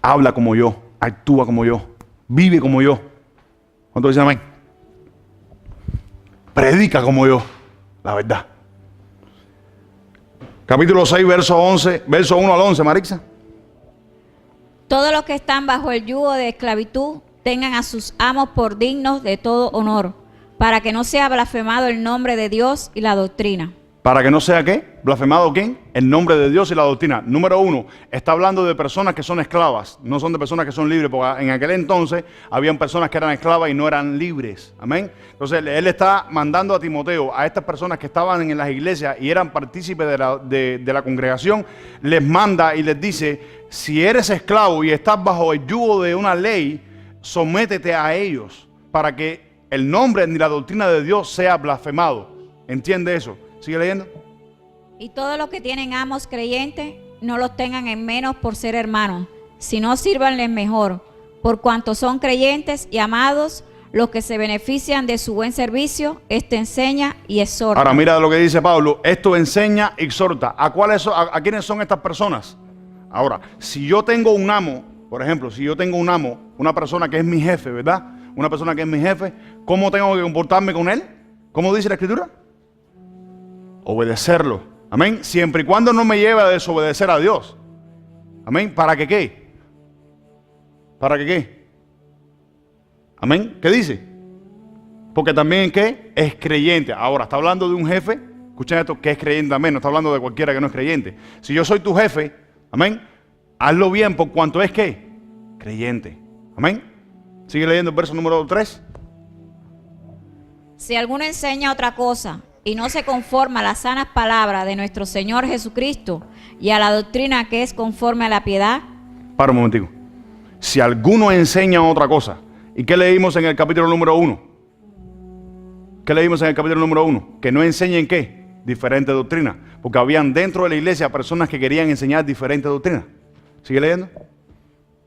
Habla como yo. Actúa como yo. Vive como yo. ¿Cuántos dicen amén? Predica como yo. La verdad. Capítulo 6, verso 11, verso 1 al 11, Marixa. Todos los que están bajo el yugo de esclavitud tengan a sus amos por dignos de todo honor, para que no sea blasfemado el nombre de Dios y la doctrina. ¿Para que no sea qué? ¿Blasfemado quién? El nombre de Dios y la doctrina. Número 1, está hablando de personas que son esclavas, no son de personas que son libres, porque en aquel entonces habían personas que eran esclavas y no eran libres. Amén. Entonces él está mandando a Timoteo, a estas personas que estaban en las iglesias y eran partícipes de la congregación, les manda y les dice, si eres esclavo y estás bajo el yugo de una ley, sométete a ellos, para que el nombre ni la doctrina de Dios sea blasfemado. ¿Entiende eso? ¿Sigue leyendo? Y todos los que tienen amos creyentes, no los tengan en menos por ser hermanos, sino sírvanles mejor, por cuanto son creyentes y amados, los que se benefician de su buen servicio, enseña y exhorta. Ahora mira lo que dice Pablo, esto enseña y exhorta. ¿A quiénes son estas personas? Ahora, si yo tengo un amo, por ejemplo, si yo tengo un amo, una persona que es mi jefe, ¿verdad? Una persona que es mi jefe, ¿cómo tengo que comportarme con él? ¿Cómo dice la Escritura? Obedecerlo. Amén. Siempre y cuando no me lleve a desobedecer a Dios. Amén. ¿Para que qué? ¿Para que qué? Amén. ¿Qué dice? Porque también ¿qué? Es creyente. Ahora, está hablando de un jefe. Escuchen esto, que es creyente también. No está hablando de cualquiera que no es creyente. Si yo soy tu jefe, amén, hazlo bien por cuanto es ¿qué? Creyente. Amén. Sigue leyendo el verso número 3. Si alguno enseña otra cosa y no se conforma a las sanas palabras de nuestro Señor Jesucristo y a la doctrina que es conforme a la piedad. Para un momentico. Si alguno enseña otra cosa. ¿Y qué leímos en el capítulo número 1? ¿Qué leímos en el capítulo número 1? Que no enseñen ¿qué? Diferente doctrina. Porque habían dentro de la iglesia personas que querían enseñar diferente doctrina. ¿Sigue leyendo?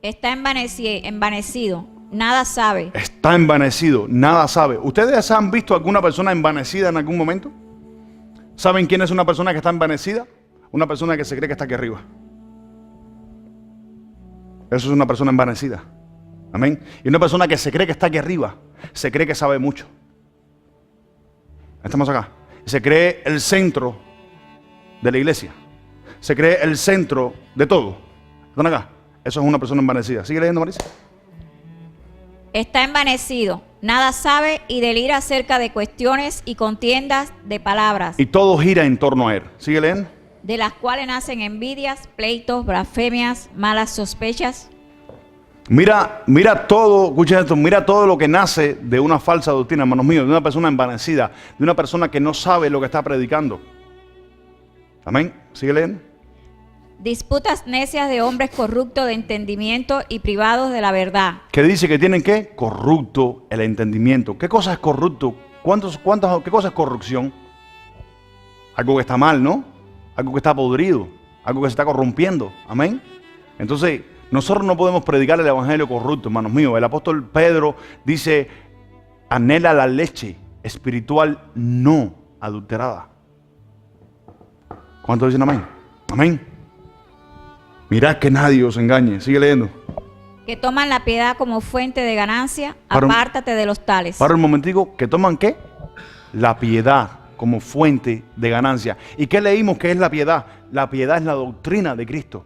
Está envanecido, nada sabe. Está envanecido, nada sabe. ¿Ustedes han visto alguna persona envanecida en algún momento? ¿Saben quién es una persona que está envanecida? Una persona que se cree que está aquí arriba. Eso es una persona envanecida. Amén. Y una persona que se cree que está aquí arriba, se cree que sabe mucho. Estamos acá. Se cree el centro de la iglesia. Se cree el centro de todo. ¿Están acá? Eso es una persona envanecida. ¿Sigue leyendo, Marisa? Está envanecido, nada sabe y delira acerca de cuestiones y contiendas de palabras. Y todo gira en torno a él. ¿Sigue leyendo? De las cuales nacen envidias, pleitos, blasfemias, malas sospechas. Mira todo, escuchen esto, mira todo lo que nace de una falsa doctrina, hermanos míos, de una persona envanecida, de una persona que no sabe lo que está predicando. Amén. ¿Sigue leyendo? Disputas necias de hombres corruptos de entendimiento y privados de la verdad. ¿Qué dice que tienen qué? Corrupto el entendimiento. ¿Qué cosa es corrupto? ¿Qué cosa es corrupción? Algo que está mal, ¿no? Algo que está podrido, algo que se está corrompiendo. Amén. Entonces, nosotros no podemos predicar el evangelio corrupto, hermanos míos. El apóstol Pedro dice, anhela la leche espiritual no adulterada. ¿Cuántos dicen amén? Amén. Mirad que nadie os engañe. Sigue leyendo. Que toman la piedad como fuente de ganancia, apártate de los tales. Para un momentico, ¿que toman qué? La piedad como fuente de ganancia. ¿Y qué leímos que es la piedad? La piedad es la doctrina de Cristo.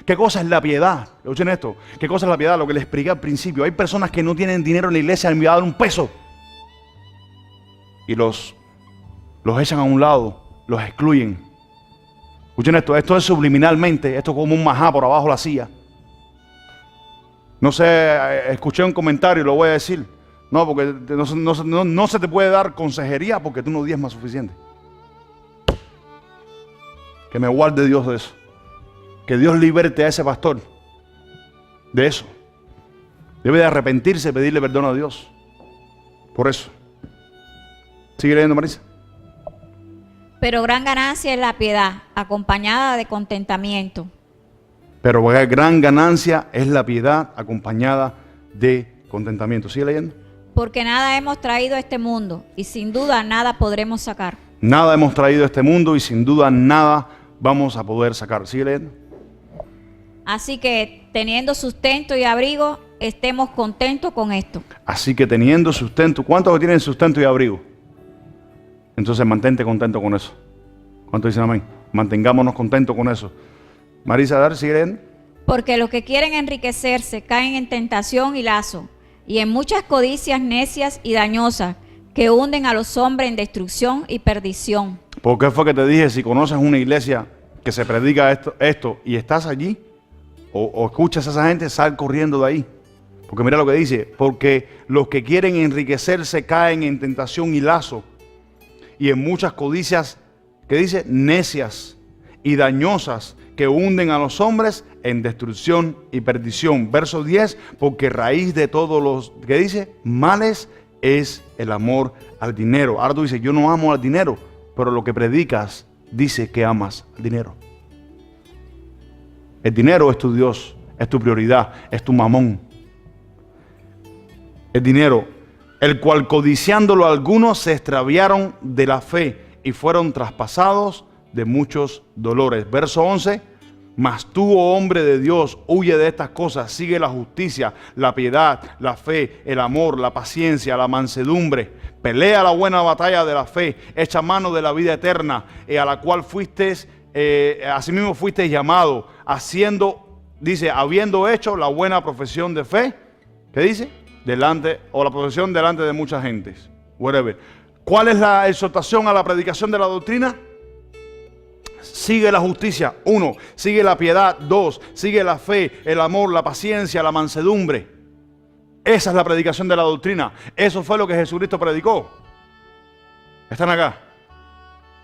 ¿Qué cosa es la piedad? Escuchen esto. ¿Qué cosa es la piedad? Lo que les expliqué al principio. Hay personas que no tienen dinero en la iglesia, han enviado un peso. Y los echan a un lado, los excluyen. Escuchen esto es subliminalmente, esto es como un majá por abajo de la silla. No sé, escuché un comentario y lo voy a decir. No, porque no se te puede dar consejería porque tú no diezmas suficiente. Que me guarde Dios de eso. Que Dios liberte a ese pastor de eso. Debe de arrepentirse y pedirle perdón a Dios. Por eso. Sigue leyendo, Marisa. Pero gran ganancia es la piedad, acompañada de contentamiento. Pero gran ganancia es la piedad acompañada de contentamiento. Sigue leyendo. Porque nada hemos traído a este mundo y sin duda nada podremos sacar. Nada hemos traído a este mundo y sin duda nada vamos a poder sacar. Sigue leyendo. Así que teniendo sustento y abrigo, estemos contentos con esto. Así que teniendo sustento, ¿cuántos tienen sustento y abrigo? Entonces mantente contento con eso. ¿Cuántos dicen amén? Mantengámonos contentos con eso. Marisa, dar, sigue leyendo. Porque los que quieren enriquecerse caen en tentación y lazo, y en muchas codicias necias y dañosas, que hunden a los hombres en destrucción y perdición. ¿Por qué fue que te dije, si conoces una iglesia que se predica esto y estás allí, o escuchas a esa gente, sal corriendo de ahí? Porque mira lo que dice, porque los que quieren enriquecerse caen en tentación y lazo, y en muchas codicias, ¿qué dice? Necias y dañosas, que hunden a los hombres en destrucción y perdición. Verso 10, porque raíz de todos los, ¿qué dice? Males es el amor al dinero. Ahora tú dices, yo no amo al dinero, pero lo que predicas dice que amas al dinero. El dinero es tu Dios, es tu prioridad, es tu mamón. El dinero, el cual codiciándolo algunos se extraviaron de la fe y fueron traspasados de muchos dolores. Verso 11, mas tú, oh hombre de Dios, huye de estas cosas, sigue la justicia, la piedad, la fe, el amor, la paciencia, la mansedumbre. Pelea la buena batalla de la fe, echa mano de la vida eterna, a la cual asimismo fuiste llamado, habiendo hecho la buena profesión de fe. ¿Qué dice? La profesión delante de muchas gentes. Whatever. ¿Cuál es la exhortación a la predicación de la doctrina? Sigue la justicia, 1. Sigue la piedad, 2. Sigue la fe, el amor, la paciencia, la mansedumbre. Esa es la predicación de la doctrina. Eso fue lo que Jesucristo predicó. Están acá.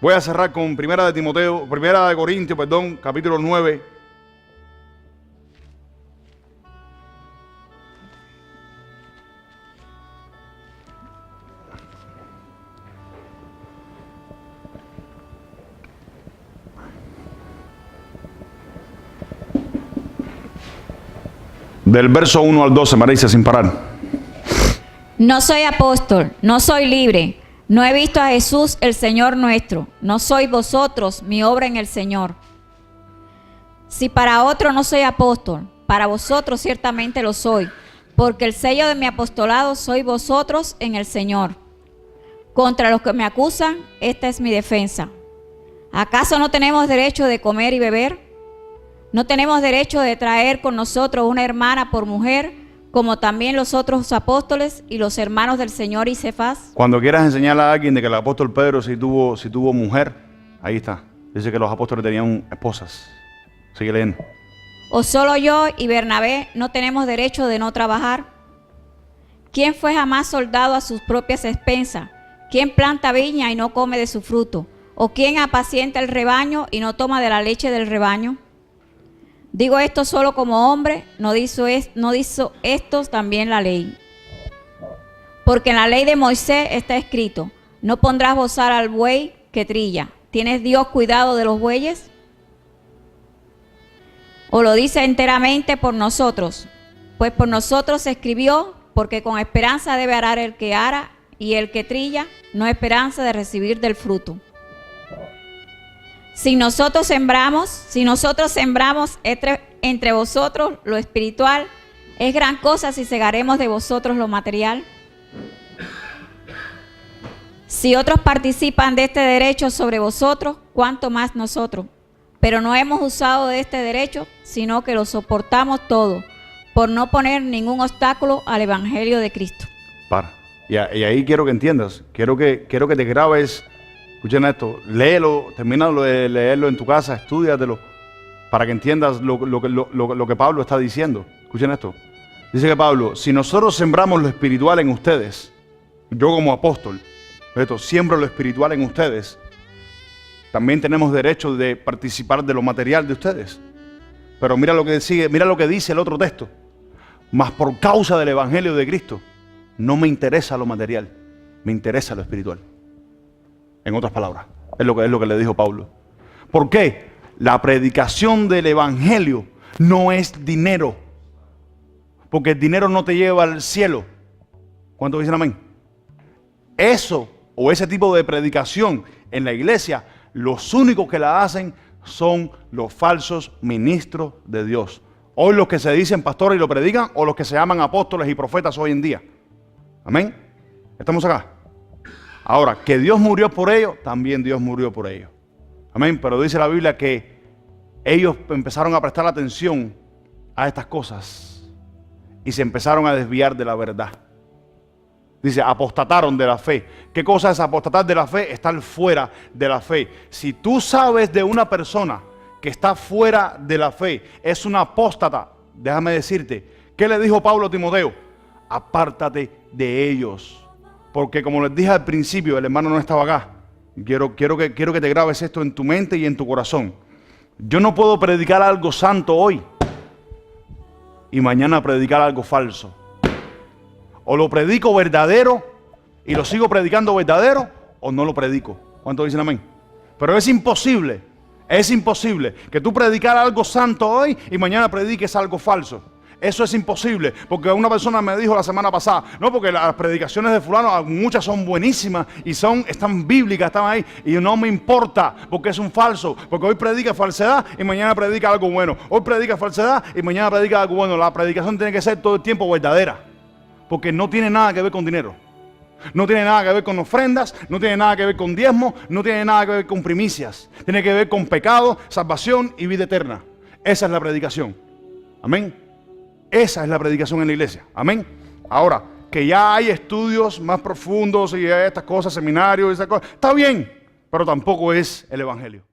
Voy a cerrar con Primera de Corintios, capítulo 9. Del verso 1 al 12, Marisa, sin parar. No soy apóstol, no soy libre, no he visto a Jesús el Señor nuestro, no sois vosotros mi obra en el Señor. Si para otro no soy apóstol, para vosotros ciertamente lo soy, porque el sello de mi apostolado sois vosotros en el Señor. Contra los que me acusan, esta es mi defensa. ¿Acaso no tenemos derecho de comer y beber? ¿No tenemos derecho de traer con nosotros una hermana por mujer, como también los otros apóstoles y los hermanos del Señor y Cefas? Cuando quieras enseñarle a alguien de que el apóstol Pedro si tuvo mujer, ahí está. Dice que los apóstoles tenían esposas. Sigue leyendo. ¿O solo yo y Bernabé no tenemos derecho de no trabajar? ¿Quién fue jamás soldado a sus propias expensas? ¿Quién planta viña y no come de su fruto? ¿O quién apacienta el rebaño y no toma de la leche del rebaño? Digo esto solo como hombre, no hizo esto también la ley. Porque en la ley de Moisés está escrito, no pondrás bozar al buey que trilla. ¿Tienes Dios cuidado de los bueyes? ¿O lo dice enteramente por nosotros? Pues por nosotros se escribió, porque con esperanza debe arar el que ara, y el que trilla, no esperanza de recibir del fruto. Si nosotros sembramos entre vosotros lo espiritual, es gran cosa si segaremos de vosotros lo material. Si otros participan de este derecho sobre vosotros, cuánto más nosotros. Pero no hemos usado de este derecho, sino que lo soportamos todo, por no poner ningún obstáculo al evangelio de Cristo. Y ahí quiero que entiendas, quiero que te grabes. Escuchen esto, léelo, termina de leerlo en tu casa, estúdiatelo, para que entiendas lo que Pablo está diciendo. Escuchen esto. Dice que Pablo, si nosotros sembramos lo espiritual en ustedes, yo como apóstol, siembro lo espiritual en ustedes, también tenemos derecho de participar de lo material de ustedes. Pero mira lo que sigue, mira lo que dice el otro texto. Mas por causa del evangelio de Cristo, no me interesa lo material, me interesa lo espiritual. En otras palabras, es lo que le dijo Pablo. ¿Por qué? La predicación del evangelio no es dinero, porque el dinero no te lleva al cielo. ¿Cuántos dicen amén? Eso o ese tipo de predicación en la iglesia, los únicos que la hacen son los falsos ministros de Dios. Hoy los que se dicen pastores y lo predican, o los que se llaman apóstoles y profetas hoy en día. Amén. ¿Estamos acá? Ahora, que Dios murió por ellos, también Dios murió por ellos. Amén. Pero dice la Biblia que ellos empezaron a prestar atención a estas cosas y se empezaron a desviar de la verdad. Dice, apostataron de la fe. ¿Qué cosa es apostatar de la fe? Estar fuera de la fe. Si tú sabes de una persona que está fuera de la fe, es una apóstata, déjame decirte, ¿qué le dijo Pablo a Timoteo? Apártate de ellos. Porque como les dije al principio, el hermano no estaba acá. Quiero que te grabes esto en tu mente y en tu corazón. Yo no puedo predicar algo santo hoy y mañana predicar algo falso. O lo predico verdadero y lo sigo predicando verdadero, o no lo predico. ¿Cuántos dicen amén? Pero es imposible que tú predicar algo santo hoy y mañana prediques algo falso. Eso es imposible, porque una persona me dijo la semana pasada, no, porque las predicaciones de fulano, muchas son buenísimas y están bíblicas, están ahí, y no me importa, porque es un falso, porque hoy predica falsedad y mañana predica algo bueno. Hoy predica falsedad y mañana predica algo bueno. La predicación tiene que ser todo el tiempo verdadera, porque no tiene nada que ver con dinero. No tiene nada que ver con ofrendas, no tiene nada que ver con diezmos, no tiene nada que ver con primicias. Tiene que ver con pecado, salvación y vida eterna. Esa es la predicación. Amén. Esa es la predicación en la iglesia. Amén. Ahora, que ya hay estudios más profundos y estas cosas, seminarios y esas cosas, está bien, pero tampoco es el evangelio.